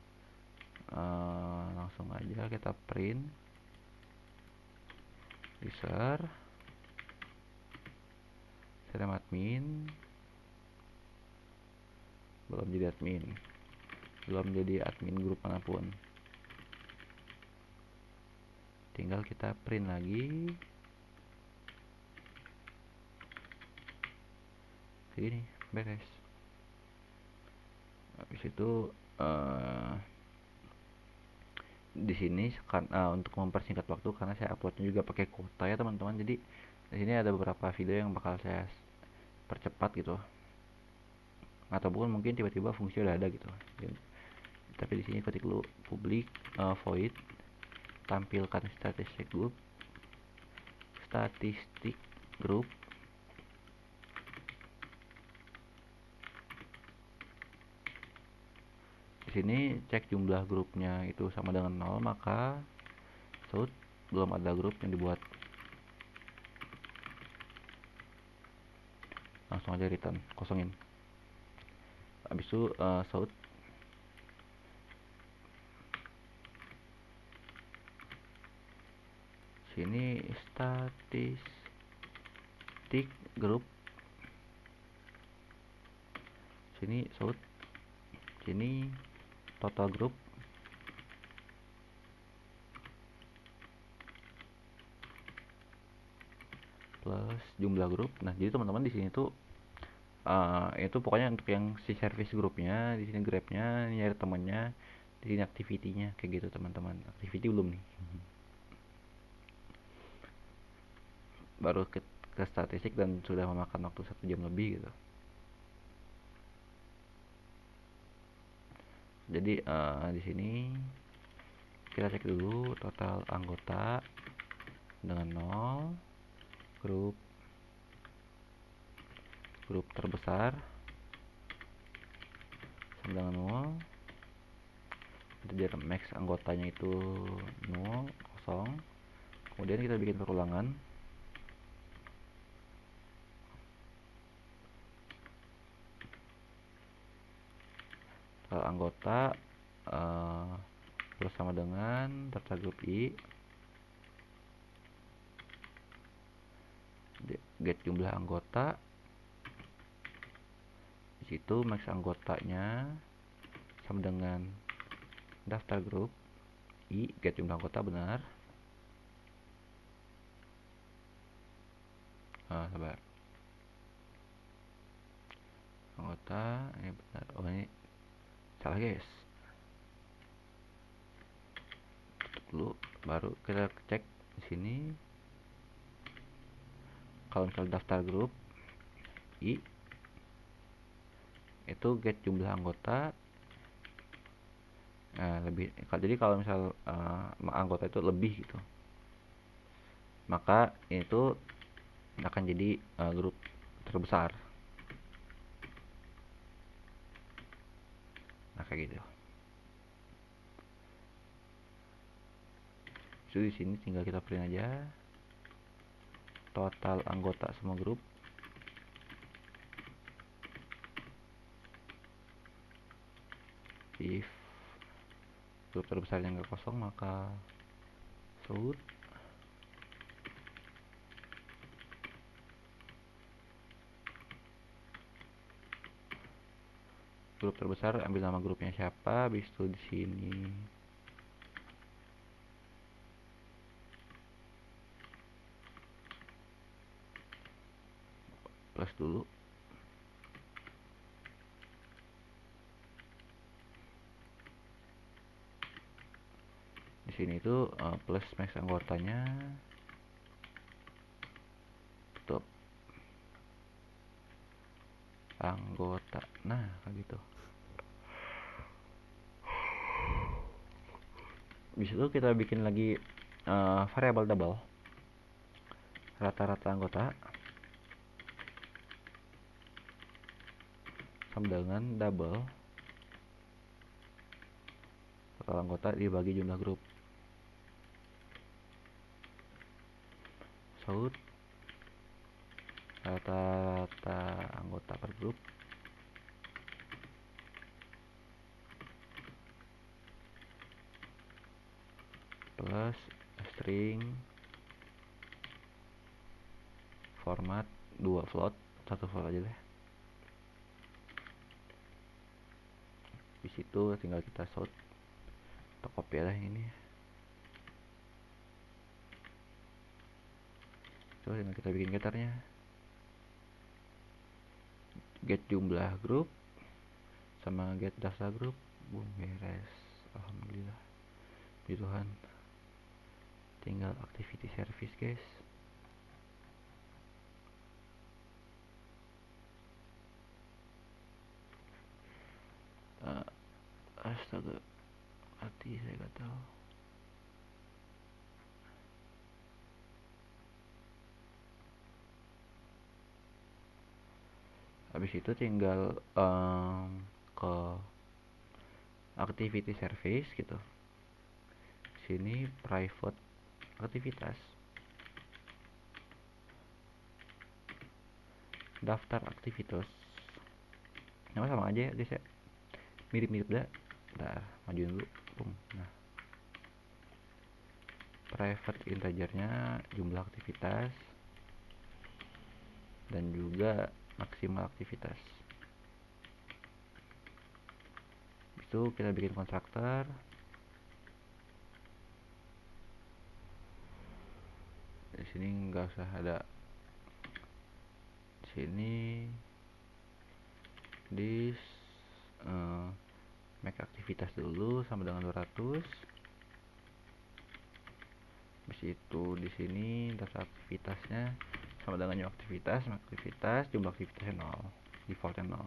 langsung aja kita print user serem admin, belum jadi admin grup manapun, tinggal kita print lagi kayak gini, beres. Habis itu di sini untuk mempersingkat waktu, karena saya uploadnya juga pakai kuota ya teman-teman, jadi di sini ada beberapa video yang bakal saya percepat gitu, ataupun mungkin tiba-tiba fungsi udah ada gitu. Tapi di sini ketik dulu public void tampilkan statistik group sini cek jumlah grupnya itu sama dengan 0, maka shout belum ada grup yang dibuat. Langsung aja return, kosongin. Habis itu shout sini statistik grup, sini shout, sini total grup, plus jumlah grup. Nah, jadi teman-teman di sini tuh itu pokoknya untuk yang si service grupnya, di sini grabnya, nyari temannya, di sini activity-nya, kayak gitu teman-teman. Activity belum nih. Baru ke statistik dan sudah memakan waktu 1 jam lebih gitu. Jadi di sini kita cek dulu total anggota dengan 0, grup terbesar sama dengan 0. Jadi max anggotanya itu 0, kosong. Kemudian kita bikin perulangan. Total anggota bersama dengan data grup I, get jumlah anggota, di situ max anggotanya sama dengan daftar grup I, get jumlah anggota benar. Sabar, anggota ini benar. Oh, ini salah guys. Tutup dulu, baru kita cek di sini. Kalau misalnya daftar grup I itu get jumlah anggota lebih. Jadi kalau misal anggota itu lebih gitu, maka itu akan jadi grup terbesar. Nah, kayak gitu. So, di sini tinggal kita print aja total anggota semua grup. If grup terbesarnya nggak kosong, maka shout grup terbesar, ambil nama grupnya siapa. Habis itu di sini plus dulu. Di sini itu plus max anggotanya, tutup anggota. Nah, kayak gitu. Habis itu kita bikin lagi variabel double, rata-rata anggota sama dengan double total anggota dibagi jumlah grup. Shout rata-rata anggota per grup plus string format 2 float, 1 float aja deh. Di situ tinggal kita shout atau copy lah ini. So, tinggal kita bikin getternya, get jumlah grup sama get daftar grup. Boom, beres. Alhamdulillah, puji Tuhan. Tinggal activity service guys. Astaga, hati saya gak tahu. Habis itu tinggal ke activity service gitu. Sini private aktivitas, daftar aktivitas. Nama sama aja ya guys ya, mirip-mirip dah. Bentar, majuin dulu. Nah, private integernya jumlah aktivitas dan juga maksimal aktivitas. Itu kita bikin konstruktor. Di sini nggak usah ada. Di sini this make aktivitas dulu sama dengan 200. Habis itu di sini daftar aktivitasnya sama dengan new aktivitas, jumlah aktivitasnya 0, defaultnya 0.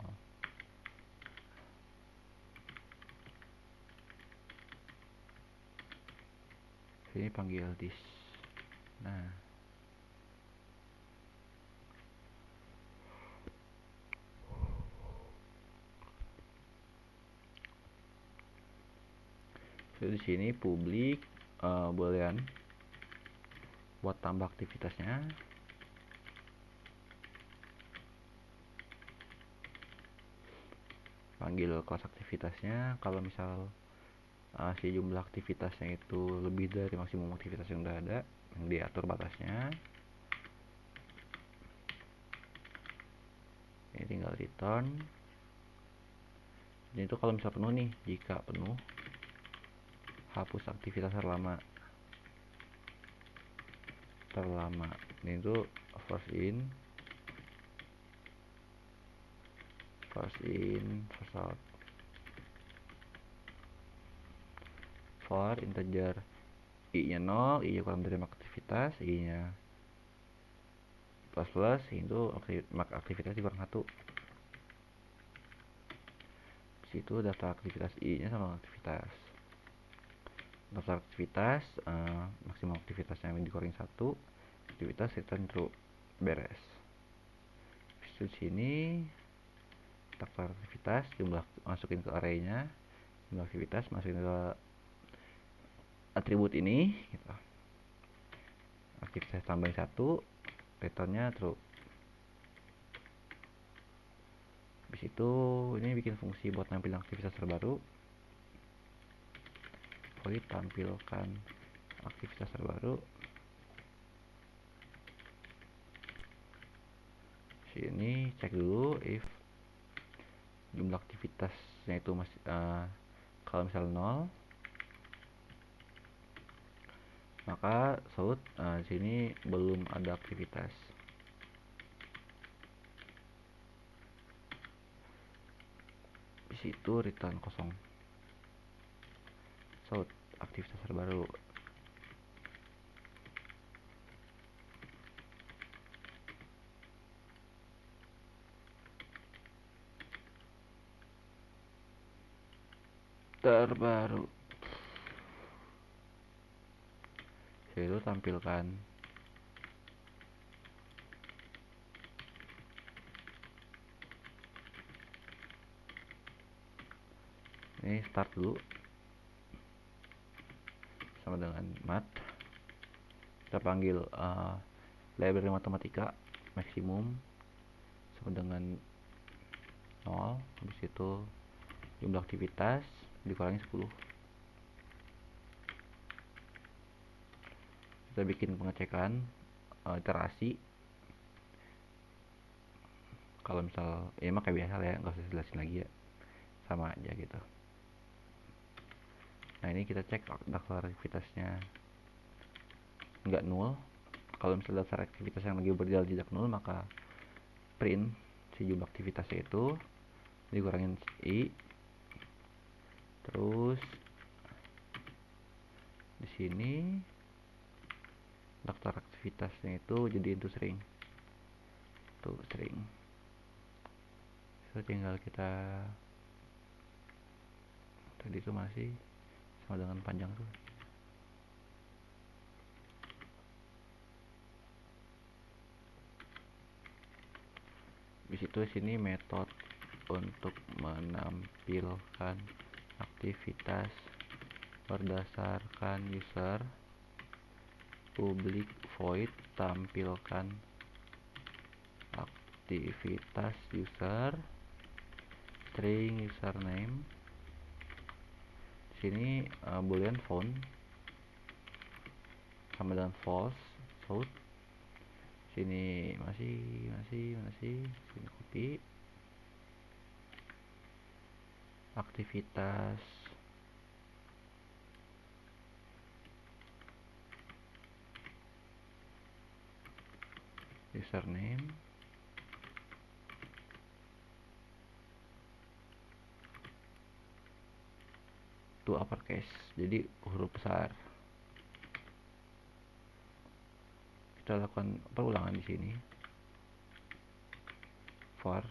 Sini panggil this. Nah, jadi di sini publik boolean buat tambah aktivitasnya. Panggil kelas aktivitasnya. Kalau misal si jumlah aktivitasnya itu lebih dari maksimum aktivitas yang udah ada, yang diatur batasnya, ini tinggal return. Jadi itu kalau misal penuh nih, jika penuh hapus aktivitas terlama. Ini itu first in, first out. For integer i nya 0, i nya kurang dari aktivitas, i nya plus, itu aktivitas dikurang 1. Situ daftar aktivitas i nya sama aktivitas. Daftar aktivitas maksimal aktivitasnya dikurangi 1, aktivitas return true, beres. Di sini daftar aktivitas, jumlah masukin ke array-nya, jumlah aktivitas masukin ke atribut ini gitu. Aktivitas tambahin 1, returnnya true. Habis itu ini bikin fungsi buat nampilin aktivitas terbaru. Void tampilkan aktivitas terbaru. Sini cek dulu if jumlah aktivitasnya itu masih kalau misal 0, maka shout sini belum ada aktivitas. Di situ return kosong. Shout aktivitas terbaru. Itu tampilkan ini start dulu sama dengan mat. Kita panggil library matematika maksimum sama dengan 0. Habis itu jumlah aktivitas dikurangi 10. Kita bikin pengecekan iterasi. Kalau misal ya mah kayak biasa lah ya, nggak usah jelasin lagi ya, sama aja gitu. Nah ini kita cek daftar aktivitasnya nggak nol. Kalau misalnya daftar aktivitas yang lagi berjalan tidak nol, maka print si jumlah aktivitasnya itu dikurangin i. Terus di sini daftar aktivitasnya itu jadi itu string. Tuh string. So, tinggal kita tadi itu masih sama dengan panjang tuh. Di situ sini metode untuk menampilkan aktivitas berdasarkan user, public void tampilkan aktivitas user, string username. Sini boolean found sama dengan false, out. Sini masih sini copy aktivitas username, to uppercase, jadi huruf besar. Kita lakukan perulangan di sini. For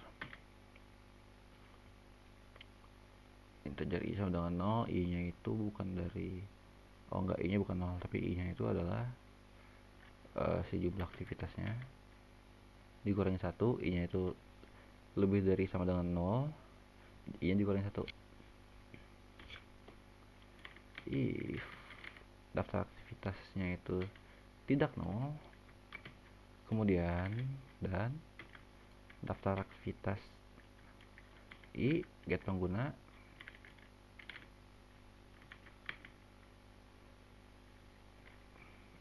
integer i sama dengan 0, i nya itu bukan dari, oh enggak, i nya bukan 0, tapi i nya itu adalah si jumlah aktivitasnya dikurangi 1, i nya itu lebih dari sama dengan 0, i nya dikurangi 1. If daftar aktivitasnya itu tidak 0, kemudian dan daftar aktivitas i get pengguna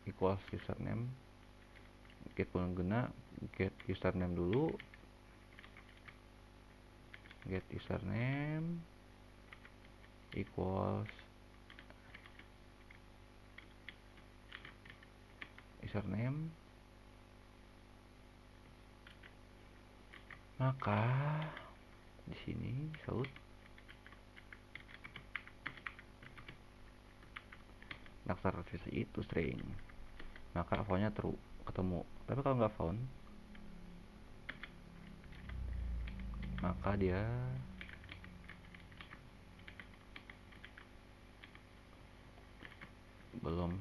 equals username, get pengguna, get username dulu, get username equals username, maka di sini out daftar aktivitas itu string, maka foundnya true, ketemu. Tapi kalau nggak found, maka dia belum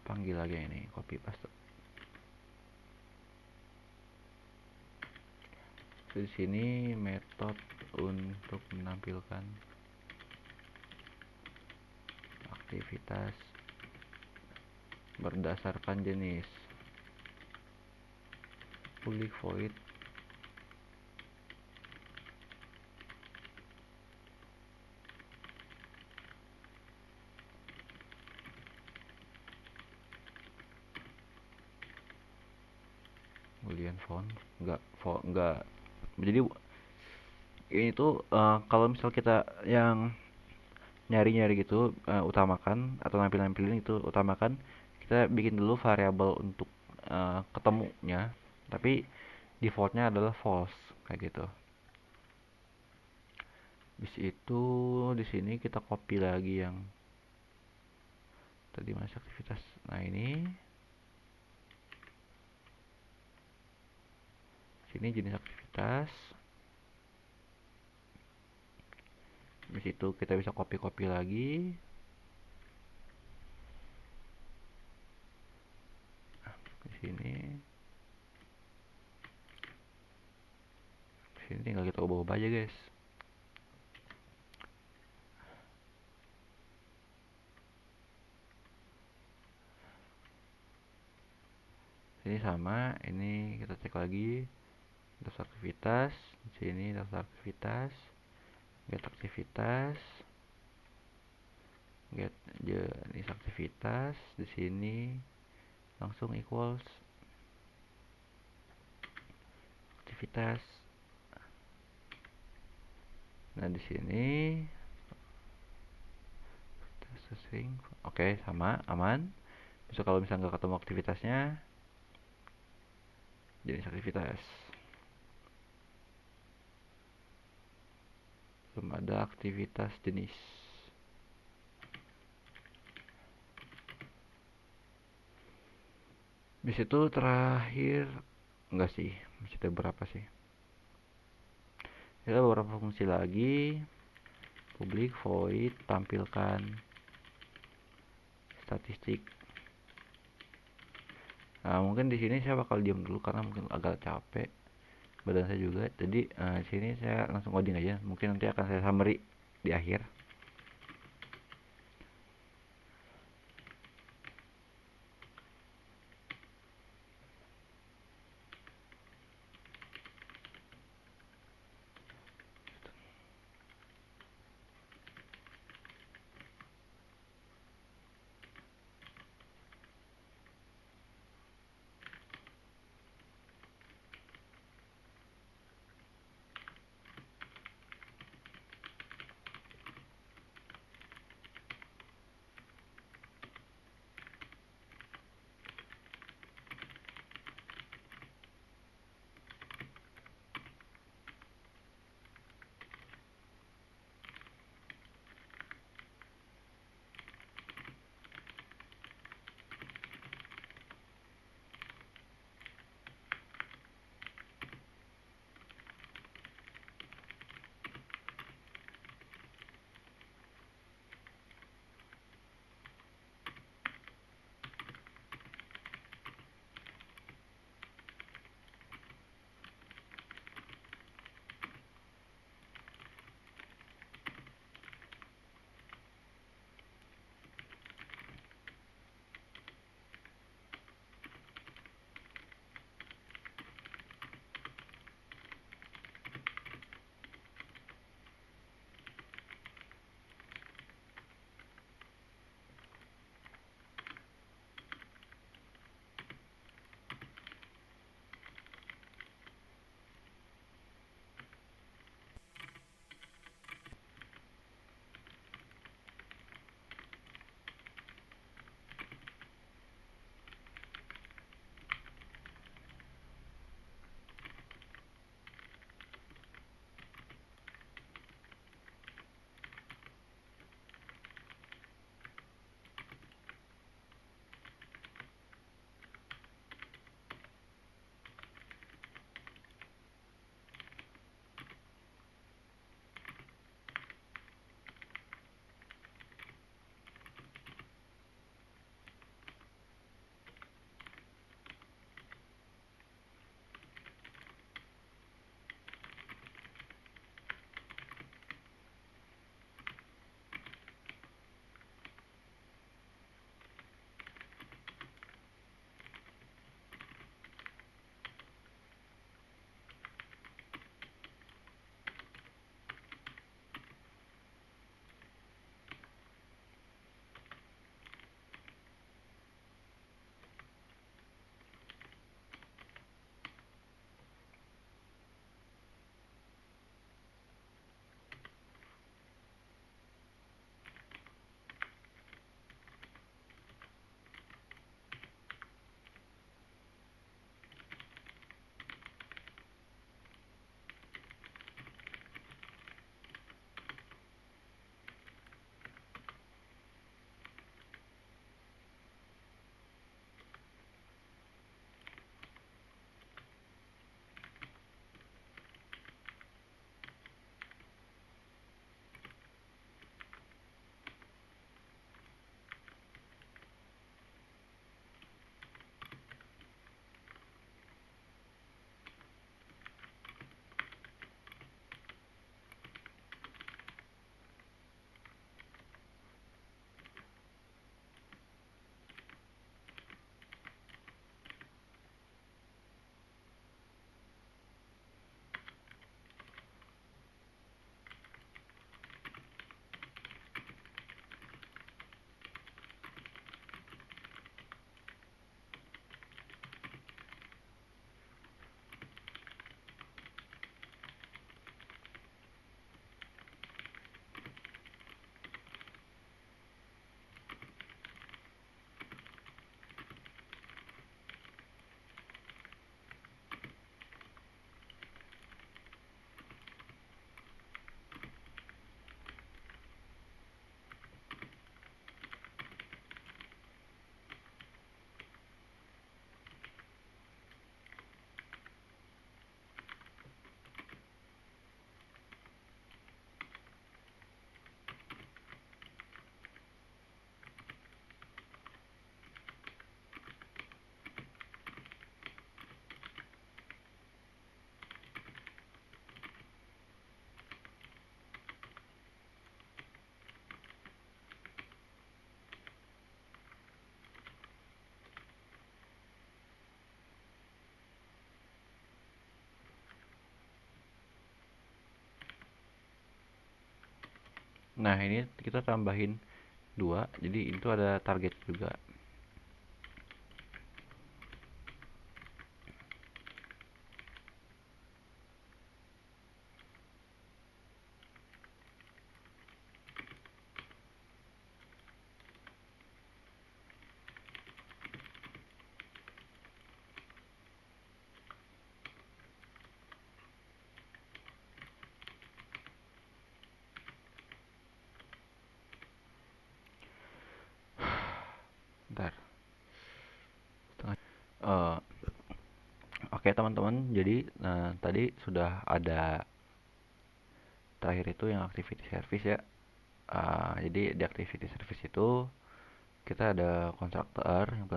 panggil lagi ini, copy paste. Di sini metode untuk menampilkan aktivitas berdasarkan jenis, public void boolean found, enggak. Jadi ini tuh kalau misal kita yang nyari-nyari gitu, utamakan, atau nampilin itu utamakan kita bikin dulu variabel untuk ketemunya, tapi defaultnya adalah false kayak gitu. Bis itu di sini kita copy lagi yang tadi masuk aktivitas. Nah ini sini jenis aktivitas. Di situ kita bisa copy lagi. Di sini tinggal kita ubah-ubah aja guys. Ini sama, ini kita cek lagi daftar aktivitas, di sini daftar aktivitas, get aktivitas, get jenis aktivitas, di sini langsung equals aktivitas. Nah di sini string, oke, sama, aman. Bisa kalau misalnya nggak ketemu aktivitasnya, jenis aktivitas. Belum ada aktivitas jenis. Di situ terakhir enggak sih, masih ada berapa sih? Kita beberapa fungsi lagi. public void tampilkan statistik. Nah, mungkin di sini saya bakal diam dulu karena mungkin agak capek badan saya juga. Jadi di sini saya langsung coding aja. Mungkin nanti akan saya summary di akhir. Nah, ini kita tambahin 2, jadi itu ada target juga. Bentar. Eh, Oke teman-teman, jadi tadi sudah ada terakhir itu yang activity service ya. Jadi di activity service itu kita ada constructor yang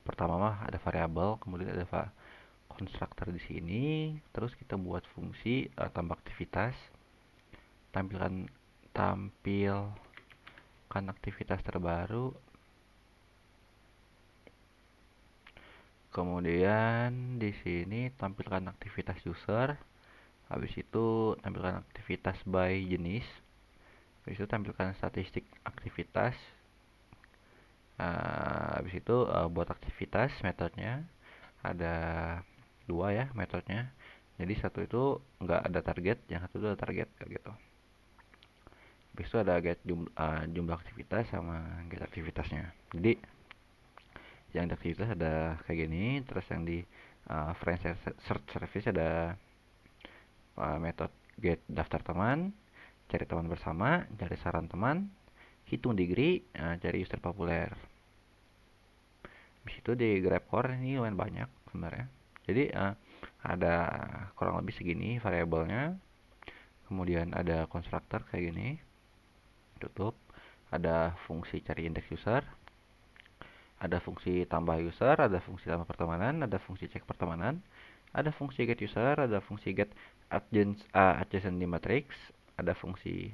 pertama mah ada variabel, kemudian ada constructor di sini, terus kita buat fungsi tambah aktivitas, tampilkan aktivitas terbaru, kemudian di sini tampilkan aktivitas user, habis itu tampilkan aktivitas by jenis, habis itu tampilkan statistik aktivitas. Habis itu buat aktivitas metodenya ada dua ya metodenya. Jadi satu itu nggak ada target, yang satu itu ada target kayak gitu. Habis itu ada get jumlah aktivitas sama get aktivitasnya. Jadi yang di aktivitas ada kayak gini, terus yang di friend search service ada metode get daftar teman, cari teman bersama, cari saran teman, hitung degree, cari user populer. Habis itu di GrabCore ini lumayan banyak sebenarnya. Jadi ada kurang lebih segini variabelnya. Kemudian ada constructor kayak gini, tutup. Ada fungsi cari indeks user, ada fungsi tambah user, ada fungsi tambah pertemanan, ada fungsi cek pertemanan, ada fungsi get user, ada fungsi get adjacent di matrix, ada fungsi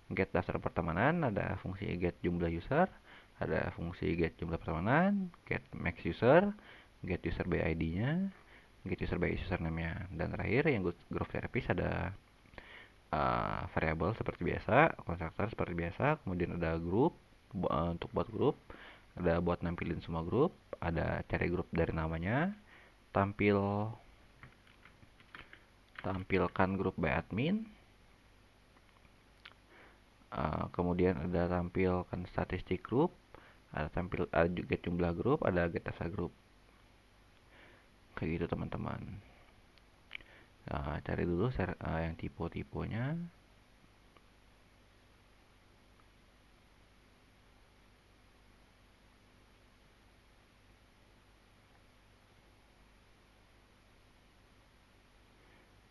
get daftar pertemanan, ada fungsi get jumlah user, ada fungsi get jumlah pertemanan, get max user, get user by ID-nya, get user by username-nya, dan terakhir yang group therapist ada variabel seperti biasa, konstruktor seperti biasa, kemudian ada grup untuk buat grup, ada buat nampilin semua grup, ada cari grup dari namanya, tampilkan grup by admin, kemudian ada tampilkan statistik grup, ada juga jumlah grup, ada get data grup, kayak gitu teman-teman. Cari dulu yang tipe-tipenya.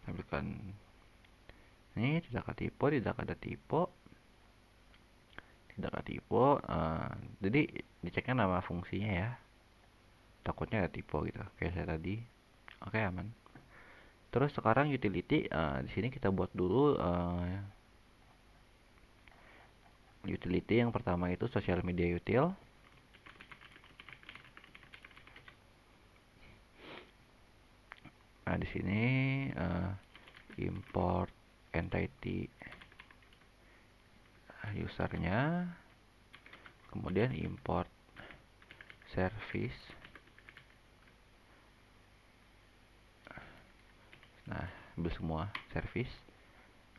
Tampilkan ini tidak ada tipe, jadi diceknya nama fungsinya ya, takutnya ada tipe gitu kayak saya tadi. Oke, aman. Terus sekarang utility, di sini kita buat dulu utility yang pertama itu social media util. Nah, di sini import entity usernya, kemudian import service. Nah, ambil semua service.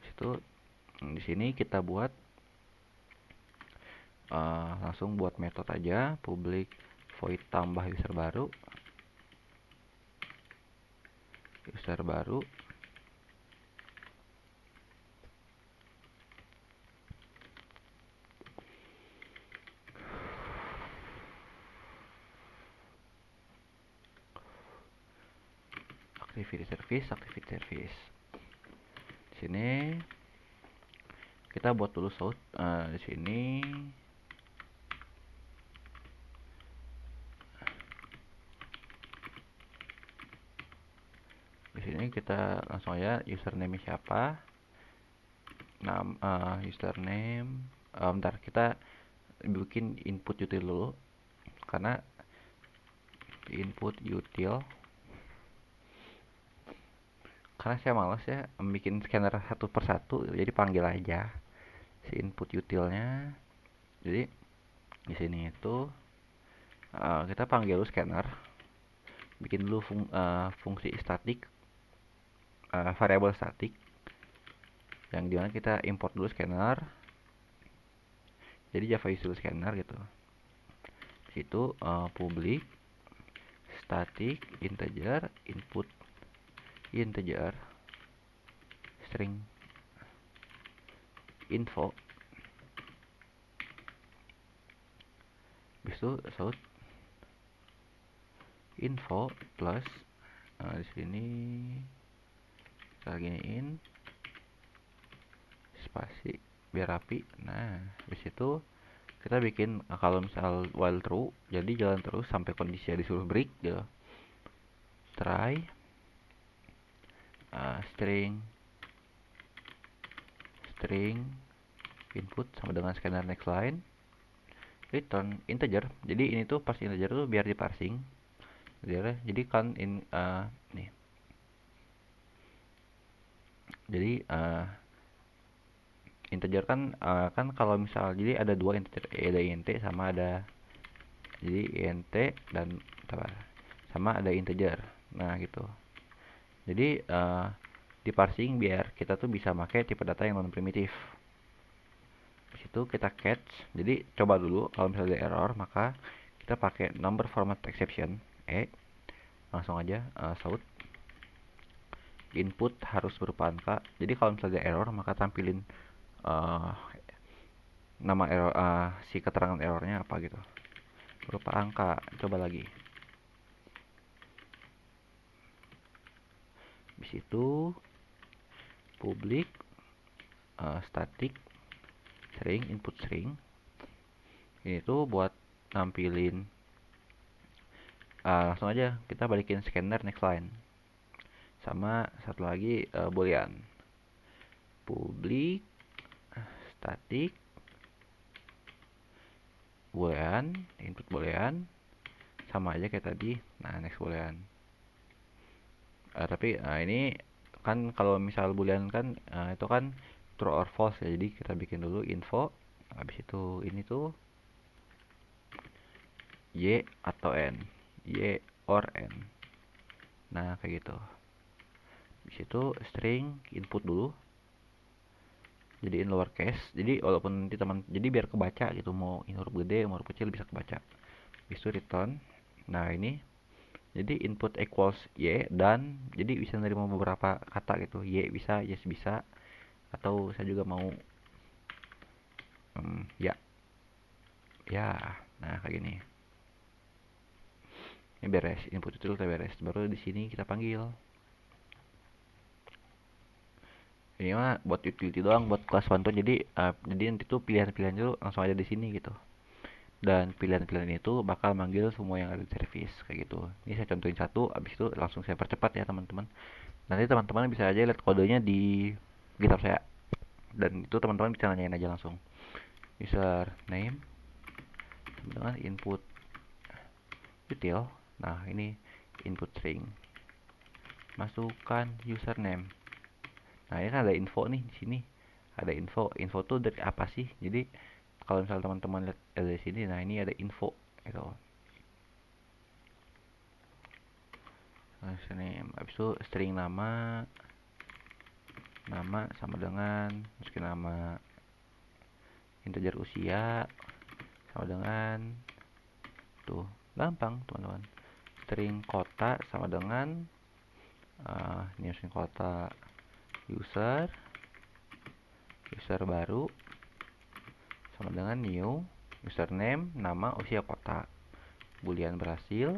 Itu di sini kita buat langsung buat metode aja, public void tambah user baru, activity service. Di sini kita buat dulu source. Di sini kita langsung aja username siapa, username. Bentar, kita bikin input util dulu, karena input util, karena saya males ya bikin scanner satu persatu, jadi panggil aja. si input utilnya. Jadi di sini itu kita panggil dulu scanner, bikin dulu fungsi statik, variabel statik, yang dimana kita import dulu scanner. Jadi Java Visual Scanner gitu. Situ public static integer input integer string info. Habis itu shout info plus di sini kita giniin spasi biar rapi. Nah, habis itu kita bikin kalau misal while true, jadi jalan terus sampai kondisinya disuruh break gitu. Try string input sama dengan scanner next line return integer. Jadi ini tuh pas integer tuh biar di parsing. Jadi kan nih. Jadi integer kan kalau misal jadi ada dua integer, ada int sama ada jadi int dan sama ada integer. Nah, gitu. Jadi di parsing biar kita tuh bisa pakai tipe data yang non primitif. Di situ kita catch. Jadi coba dulu kalau misalnya ada error, maka kita pakai number format exception langsung aja shout input harus berupa angka. Jadi kalau misalnya ada error, maka tampilin nama error, si keterangan errornya apa gitu, berupa angka. Coba lagi. Di situ public static string input string. Ini tuh buat nampilin langsung aja kita balikin scanner next line. Sama satu lagi boolean public static boolean input boolean sama aja kayak tadi. Nah, next boolean. Tapi ini kan kalau misal boolean kan itu kan true or false ya. Jadi kita bikin dulu info. Habis itu ini tuh y atau n, y or n. Nah, kayak gitu. Di situ string input dulu. Jadiin lowercase. Jadi walaupun nanti jadi biar kebaca gitu, mau huruf gede mau huruf kecil bisa kebaca. Habis itu return. Nah, ini jadi input equals y, dan jadi bisa menerima beberapa kata gitu. Y bisa, yes bisa, atau saya juga mau ya. Nah, kayak gini. Ini beres, input itu kita beres. Baru di sini kita panggil. Ini mah buat utility doang, buat kelas 1 tuh. Jadi nanti tuh pilihan-pilihan dulu langsung aja di sini gitu. Dan pilihan-pilihan itu bakal manggil semua yang ada di service kayak gitu. Ini saya contohin satu, abis itu langsung saya percepat ya teman-teman. Nanti teman-teman bisa aja lihat kodenya di GitHub saya. Dan itu teman-teman bisa nanyain aja langsung. User name dengan input util. Nah, ini input string. Masukkan username. Nah, ini kan ada info nih di sini. Ada info. Info tuh dari apa sih? Jadi kalau misalnya teman-teman lihat dari sini, nah ini ada info gitu. Nah, sini habis itu string nama sama dengan masukin nama, integer usia sama dengan tuh, gampang teman-teman. String kota sama dengan ini masukin kota, user baru sama dengan new, username nama usia kota, boolean berhasil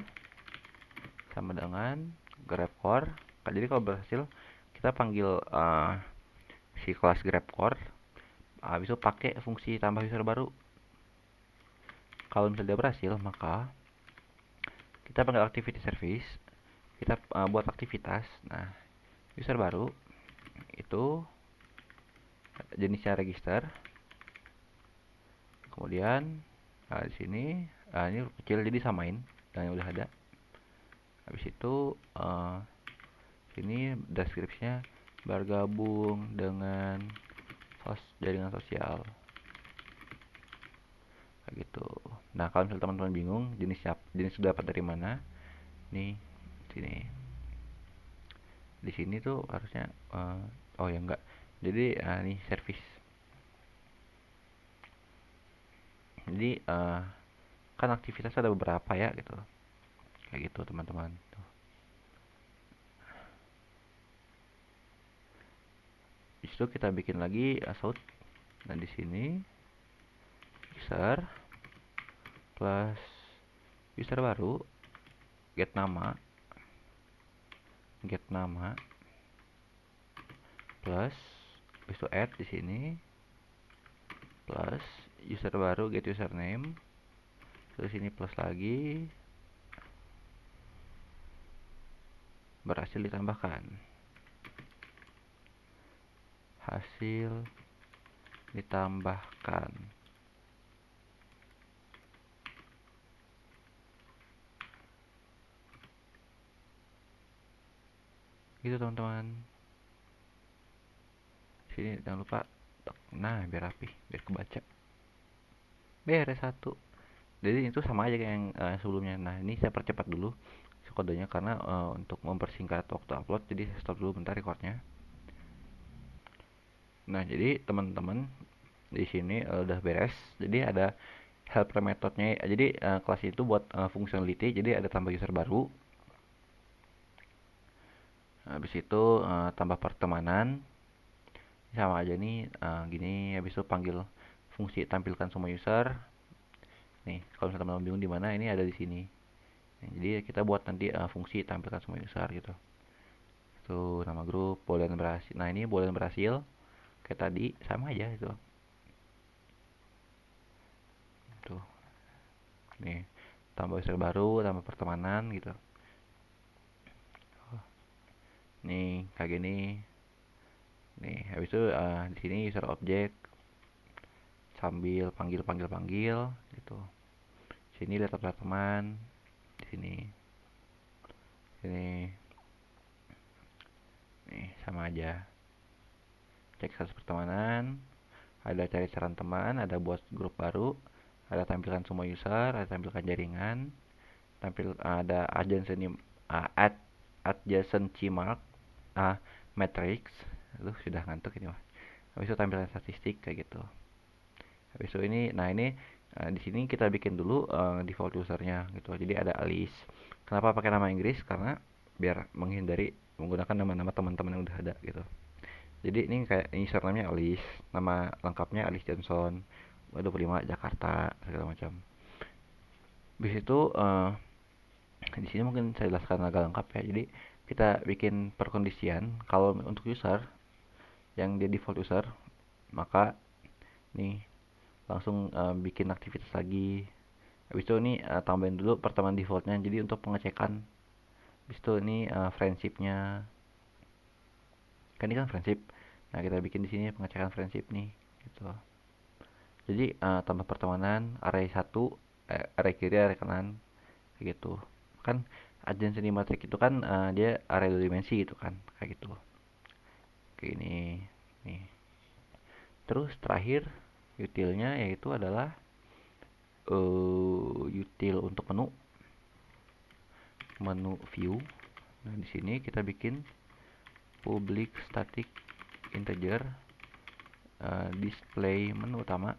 sama dengan grabcore. Jadi kalau berhasil kita panggil si kelas grabcore, habis itu pakai fungsi tambah user baru. Kalau misalnya berhasil, maka kita panggil activity service, kita buat aktivitas. Nah, user baru itu jenisnya register. Kemudian di sini ini kecil jadi samain dan yang udah ada. Habis itu sini deskripsinya bergabung dengan host jaringan sosial kayak gitu. Nah, kalau misalnya teman-teman bingung jenis sudah dapat dari mana, nih sini di sini tuh harusnya oh ya enggak, jadi nih service, jadi kan aktivitas ada beberapa ya gitu, kayak gitu teman-teman. Di situ kita bikin lagi shout. Nah, di sini user plus user baru, get nama plus itu add di sini plus user baru get username, terus ini plus lagi berhasil ditambahkan, hasil ditambahkan gitu teman-teman. Sini jangan lupa, nah biar rapi, biar kebaca, beres satu. Jadi itu sama aja kayak yang sebelumnya. Nah, ini saya percepat dulu kodenya karena untuk mempersingkat waktu upload, jadi saya stop dulu bentar recordnya. Nah, jadi teman-teman di sini udah beres. Jadi ada helper methodnya. Jadi kelas itu buat functionality. Jadi ada tambah user baru. Habis itu tambah pertemanan. Sama aja nih gini. Habis itu panggil fungsi tampilkan semua user. Nih, kalau misalnya teman-teman bingung di mana, ini ada di sini. Jadi kita buat nanti fungsi tampilkan semua user gitu. Tuh nama grup, bolehan berhasil. Nah, ini bolehan berhasil. Kayak tadi sama aja itu. Tuh. Nih, tambah user baru, tambah pertemanan gitu. Nih, kayak gini. Nih, habis itu di sini user object sambil panggil gitu. Sini daftar teman, di sini. Sini. Nih, sama aja. Cek status pertemanan, ada cari saran teman, ada buat grup baru, ada tampilkan semua user, ada tampilkan jaringan, ada add adjacency mark, matrix. Lu sudah ngantuk ini mah. Habis itu tampilkan statistik kayak gitu. Habis itu ini, nah ini di sini kita bikin dulu default usernya gitu. Jadi ada Alice. Kenapa pakai nama Inggris? Karena biar menghindari menggunakan nama-nama teman-teman yang udah ada gitu. Jadi ini kayak username-nya Alice, nama lengkapnya Alice Johnson, 25 Jakarta segala macam. Habis itu di sini mungkin saya jelaskan agak lengkap ya. Jadi kita bikin perkondisian kalau untuk user yang dia default user, maka nih langsung bikin aktivitas lagi. Habis itu ini tambahin dulu pertemuan defaultnya jadi untuk pengecekan. Habis itu ini friendshipnya, kan ini kan friendship. Nah, kita bikin di sini pengecekan friendship nih gitu. Jadi tambah pertemanan array 1, array kiri, array kanan kayak gitu. Kan adjacency matrix itu kan dia array 2 dimensi gitu kan, kayak gitu. Kayak ini nih. Terus terakhir utilnya yaitu adalah util untuk menu view. Nah, di sini kita bikin public static integer display menu utama.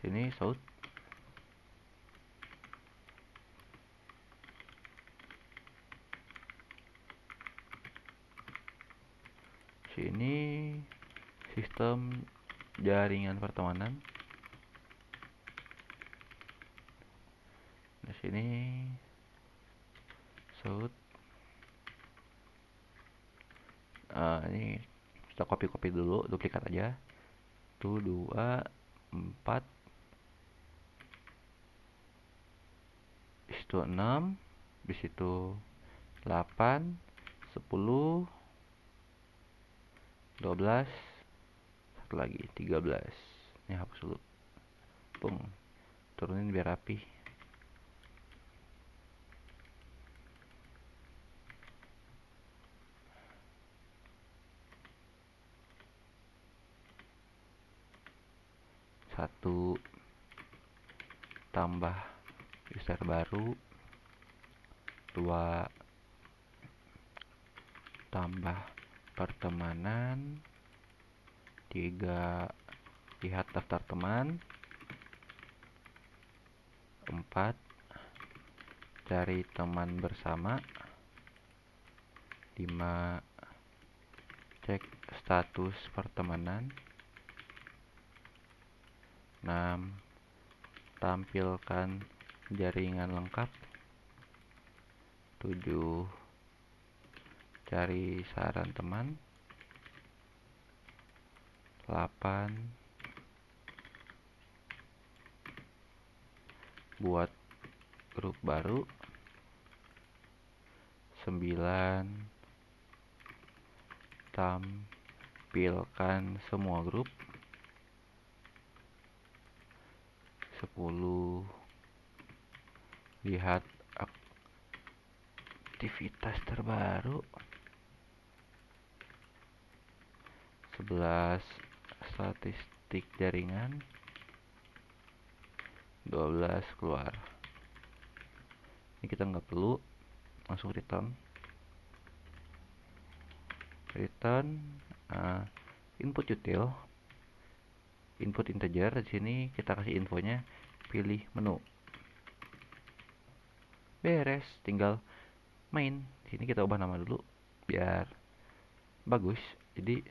Sini shout. Sini sistem jaringan pertemanan. Di sini shout. Ini kita copy dulu, duplikat aja. 1, 2, 4, di situ 6, di situ 8, 10, 12, satu lagi 13. Ini hapus dulu. Pung. Turunin biar rapi. 1 tambah user baru, 2 tambah pertemanan, 3 lihat daftar teman, 4 cari teman bersama, 5 cek status pertemanan, 6 tampilkan jaringan lengkap, 7 cari saran teman, 8 buat grup baru, 9 tampilkan semua grup, 10 lihat aktivitas terbaru, 11 statistik jaringan, 12 keluar. Ini kita nggak perlu, langsung return input util, input integer. Di sini kita kasih infonya, pilih menu, beres, tinggal main. Di sini kita ubah nama dulu biar bagus, jadi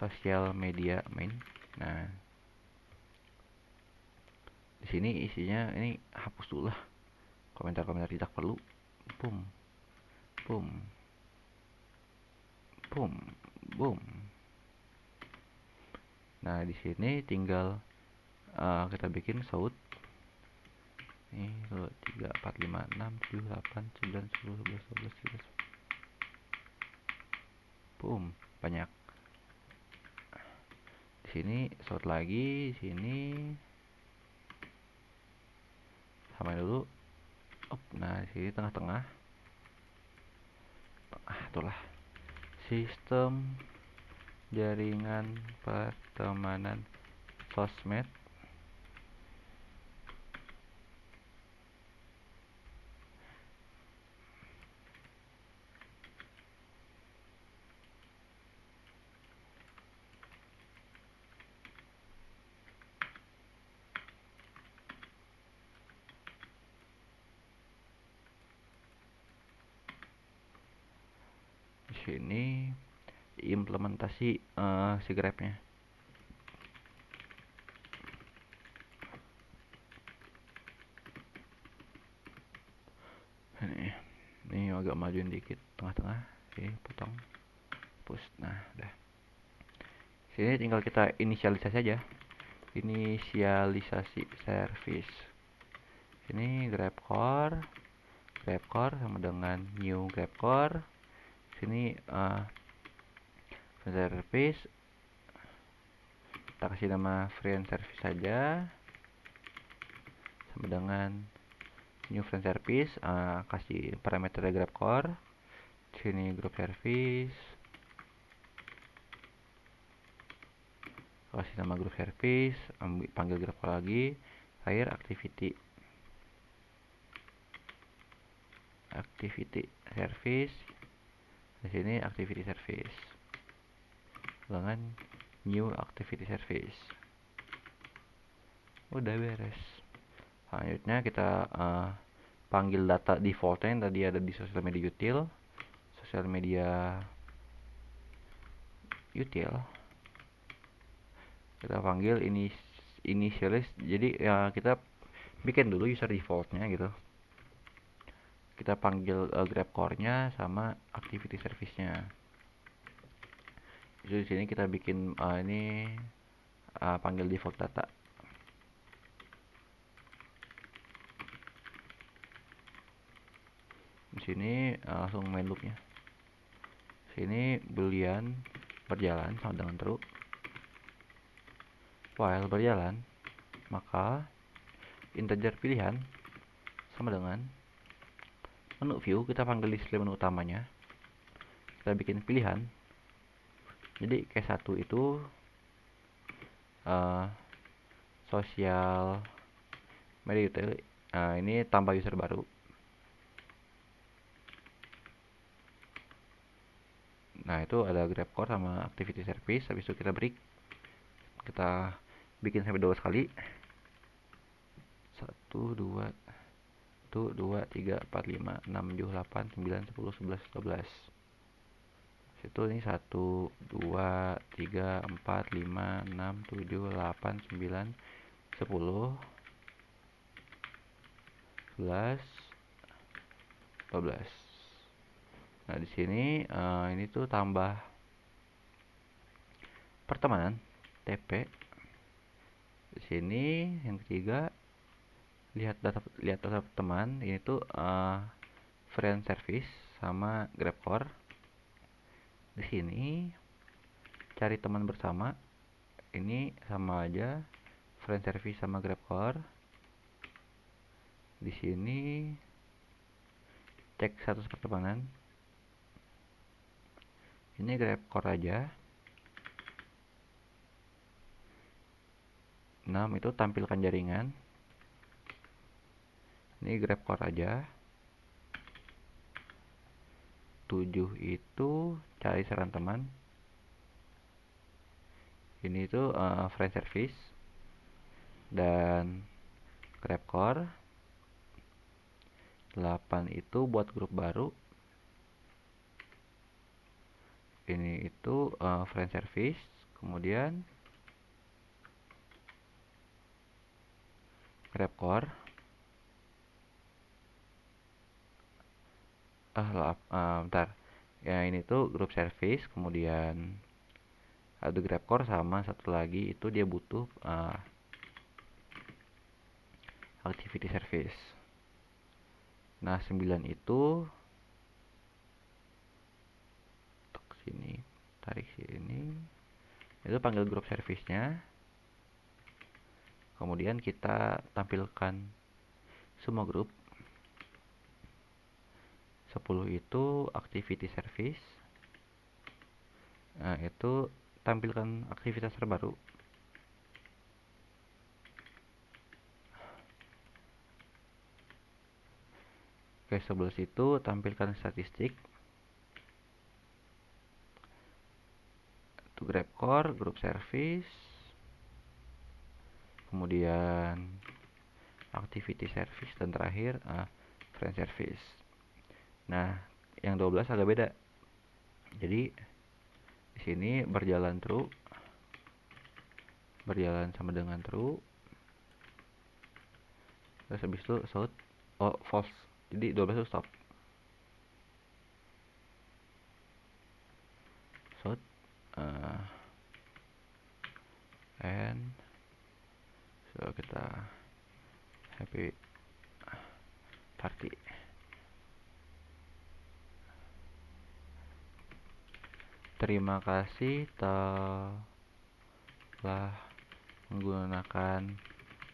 sosial media main. Nah, di sini isinya ini hapus dulu lah, komentar-komentar tidak perlu. Boom, boom, boom, boom. Nah, di sini tinggal kita bikin shout. Ini 3, 4, 5, 6, 7, 8, 9, 10, 11, 12, 13. Boom, banyak. Di sini shout lagi, di sini sama dulu. Nah, di sini tengah-tengah. Itulah sistem jaringan pertemanan sosmed. Di sini implementasi si grabnya. Ini agak majuin dikit, tengah-tengah. Oke, potong, push. Nah, udah. Sini tinggal kita inisialisasi aja. Inisialisasi service. Sini grabcore sama dengan new grabcore. Sini service, kita kasih nama friend service saja, sama dengan new friend service. Kasih parameter grabcore. Sini group service, kasih nama group service, panggil grabcore lagi, akhir activity service. Di sini activity service dengan new activity service. Udah beres. Selanjutnya kita panggil data defaultnya yang tadi ada di sosial media util. Kita panggil ini initialize. Jadi ya kita bikin dulu user defaultnya gitu. Kita panggil grabcore-nya sama activity service-nya. Jadi di sini kita bikin ini panggil default data. Di sini langsung main loopnya. Sini boolean berjalan sama dengan true. While berjalan, maka integer pilihan sama dengan menu view. Kita panggil display menu utamanya, kita bikin pilihan. Jadi case 1 itu sosial media utility. Nah, ini tambah user baru. Nah, itu ada GrabCore sama activity service. Habis itu kita break. Kita bikin sampai 12 kali. 1 2 1 2 3 4 5 6 7 8 9 10 11 12. Situ ini 1 2 3 4 5 6 7 8 9 10 11 12. Nah, di sini ini tuh tambah pertemanan TP. Di sini yang ketiga lihat data teman, ini tuh friend service sama GrabCore. Di sini cari teman bersama, ini sama aja friend service sama GrabCore. Di sini cek status pertemanan, ini GrabCore aja. 6 itu tampilkan jaringan, ini GrabCore aja. 7 itu cari saran teman, ini itu friend service dan GrabCore. 8 itu buat grup baru, ini itu friend service. Kemudian GrabCore. Bentar ya, ini tuh grup service. Kemudian ada GrabCore sama satu lagi itu dia butuh activity service. Nah, 9 itu sini, tarik sini, itu panggil grup service-nya. Kemudian kita tampilkan semua grup. 10 itu activity service. Nah, itu tampilkan aktivitas terbaru. Oke, 11 itu tampilkan statistik. Itu GrabCore, group service, kemudian activity service, dan terakhir friend service. Nah, yang 12 agak beda. Jadi di sini berjalan sama dengan true. Terus habis itu shout false. Jadi 12 itu stop. Shout and so kita happy party. Terima kasih telah menggunakan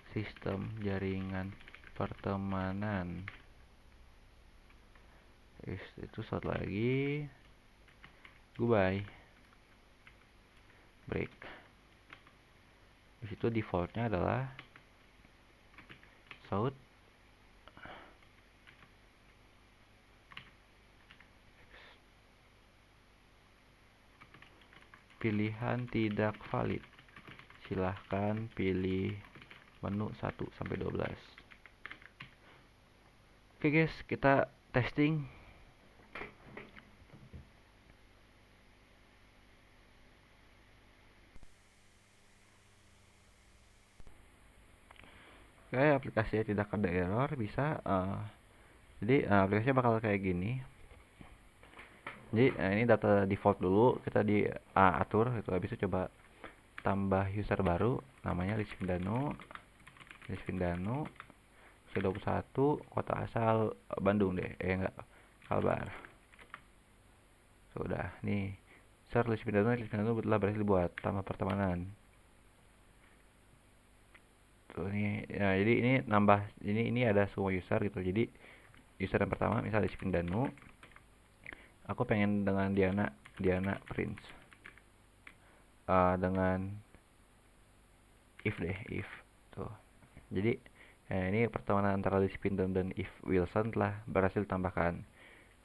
sistem jaringan pertemanan. Itu shot lagi. Goodbye. Break. Di situ defaultnya adalah shout pilihan tidak valid. Silahkan pilih menu 1 sampai 12. Oke guys, kita testing. Oke, aplikasinya tidak ada error, bisa. Jadi aplikasinya bakal kayak gini. Jadi ini data default dulu kita atur itu. Habis itu coba tambah user baru namanya Lisvindanu 21, kota asal Bandung deh, enggak, Kalbar. Sudah nih, share Lisvindanu telah berhasil buat tambah pertemanan tuh nih ya. Jadi ini nambah, ini ada semua user gitu. Jadi user yang pertama misalnya Lisvindanu, aku pengen dengan Diana Prince, dengan if Tuh. Jadi ini pertemanan antara Lizzy Pindom dan If Wilson telah berhasil ditambahkan.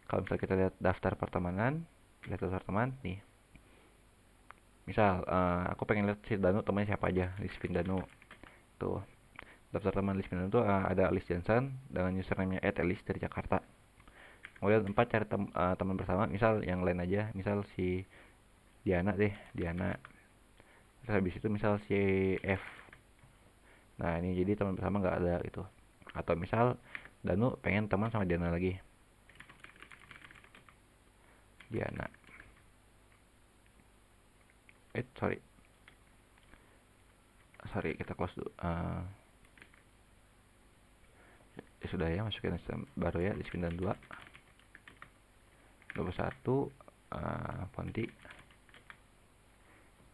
Kalau misalnya kita lihat daftar pertemanan, lihat daftar teman nih. Misal aku pengen lihat si Danu temannya siapa aja, Lizzy Pindano. Tuh. Daftar teman Lizzy Pindano tuh ada Alice Johnson dengan username-nya @alice dari Jakarta. Kemudian 4 cari teman bersama, misal yang lain aja, misal si Diana deh, Diana. Terus habis itu misal si F. Nah, ini jadi teman bersama nggak ada gitu. Atau misal Danu pengen teman sama Diana lagi. Diana. Sorry. Sorry, kita close dulu. Ya sudah ya, masukin sistem baru ya, di 92. 21 Ponti.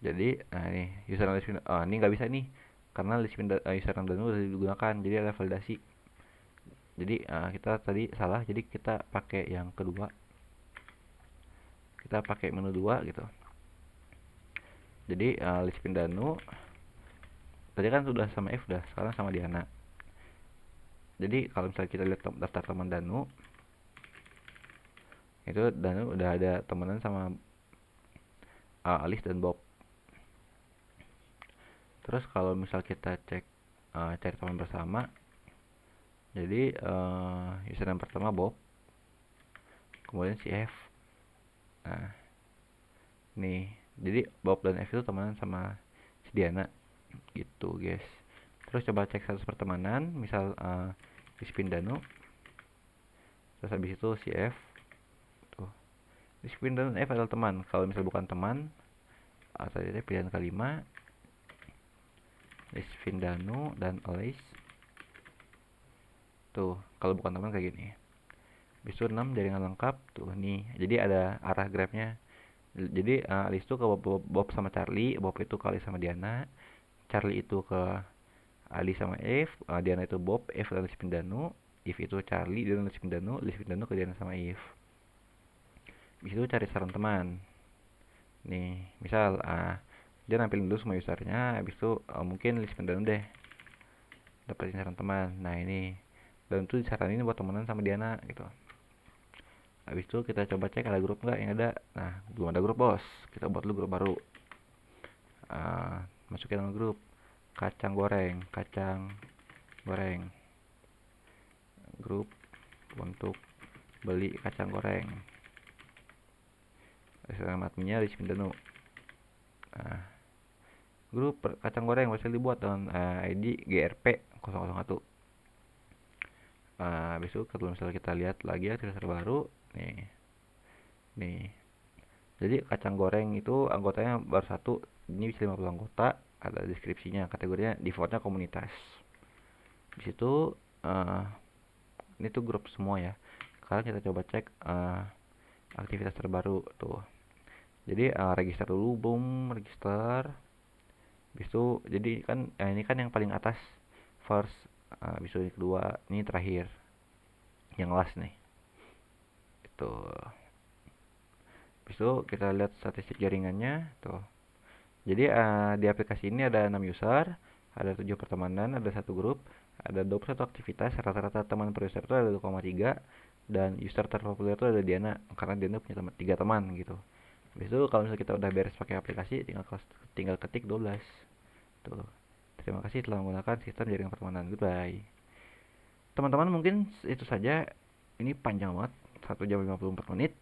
Jadi, nah ini username list pindah. Oh, ini nggak bisa nih karena list pindah username Danu udah digunakan. Jadi ada validasi. Jadi kita tadi salah. Jadi kita pakai yang kedua. Kita pakai menu 2 gitu. Jadi list pindah Danu tadi kan sudah sama F, udah sekarang sama Diana. Jadi kalau misalnya kita lihat daftar teman Danu, itu Danu udah ada temenan sama Alice dan Bob. Terus kalau misal kita cek cari teman bersama, jadi username pertama Bob, kemudian si F. Nah, nih, jadi Bob dan F itu temenan sama si Diana, gitu guys. Terus coba cek status pertemanan, misal di Spindano, terus habis itu si F, tuh. Di Spindano F adalah teman. Kalau misal bukan teman, tadi pilihan kelima, Spindano dan Alice. Tuh, kalau bukan teman kayak gini. Habis itu 6 jaringan lengkap, tuh nih. Jadi ada arah grabnya. Jadi Alice itu ke Bob sama Charlie, Bob itu ke Alice sama Diana, Charlie itu ke Ali sama Eve, Diana itu Bob, Eve dan Alice Pindano, Eve itu Charlie, Diana Alice Pindano, Alice Pindano ke Diana sama Eve. Habis itu cari saran teman. Nih, misal dia nampilin dulu semua usernya, habis itu mungkin Alice Pindano deh dapetin saran teman. Nah ini, dan itu disaranin buat temenan sama Diana gitu. Habis itu kita coba cek ada grup nggak yang ada. Nah, belum ada grup bos. Kita buat dulu grup baru. Masukin nama grup kacang goreng grup untuk beli kacang goreng. Nama adminnya di Spindano. Nah, grup kacang goreng bisa dibuat dengan ID GRP 001. Habis itu kalau misalnya kita lihat lagi ya aktivitas terbaru nih. Jadi kacang goreng itu anggotanya baru satu, ini bisa 50 anggota, ada deskripsinya, kategorinya defaultnya komunitas. Di situ ini tuh grup semua ya. Sekarang kita coba cek aktivitas terbaru tuh. Jadi register dulu, boom, register. Habis itu jadi kan ini kan yang paling atas first, habis itu yang kedua, ini terakhir. Yang last nih. Itu. Habis itu kita lihat statistik jaringannya tuh. Jadi di aplikasi ini ada 6 user, ada 7 pertemanan, ada satu grup, ada 21 aktivitas, rata-rata teman per user itu ada 2,3, dan user terpopuler itu ada Diana, karena Diana punya 3 teman gitu. Habis itu kalau misalnya kita udah beres pakai aplikasi, tinggal ketik 12. Tuh. Terima kasih telah menggunakan sistem jaringan pertemanan. Goodbye. Teman-teman mungkin itu saja. Ini panjang banget, 1 jam 54 menit.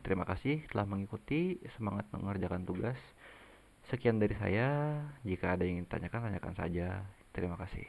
Terima kasih telah mengikuti, semangat mengerjakan tugas. Sekian dari saya, jika ada yang ingin tanyakan, tanyakan saja. Terima kasih.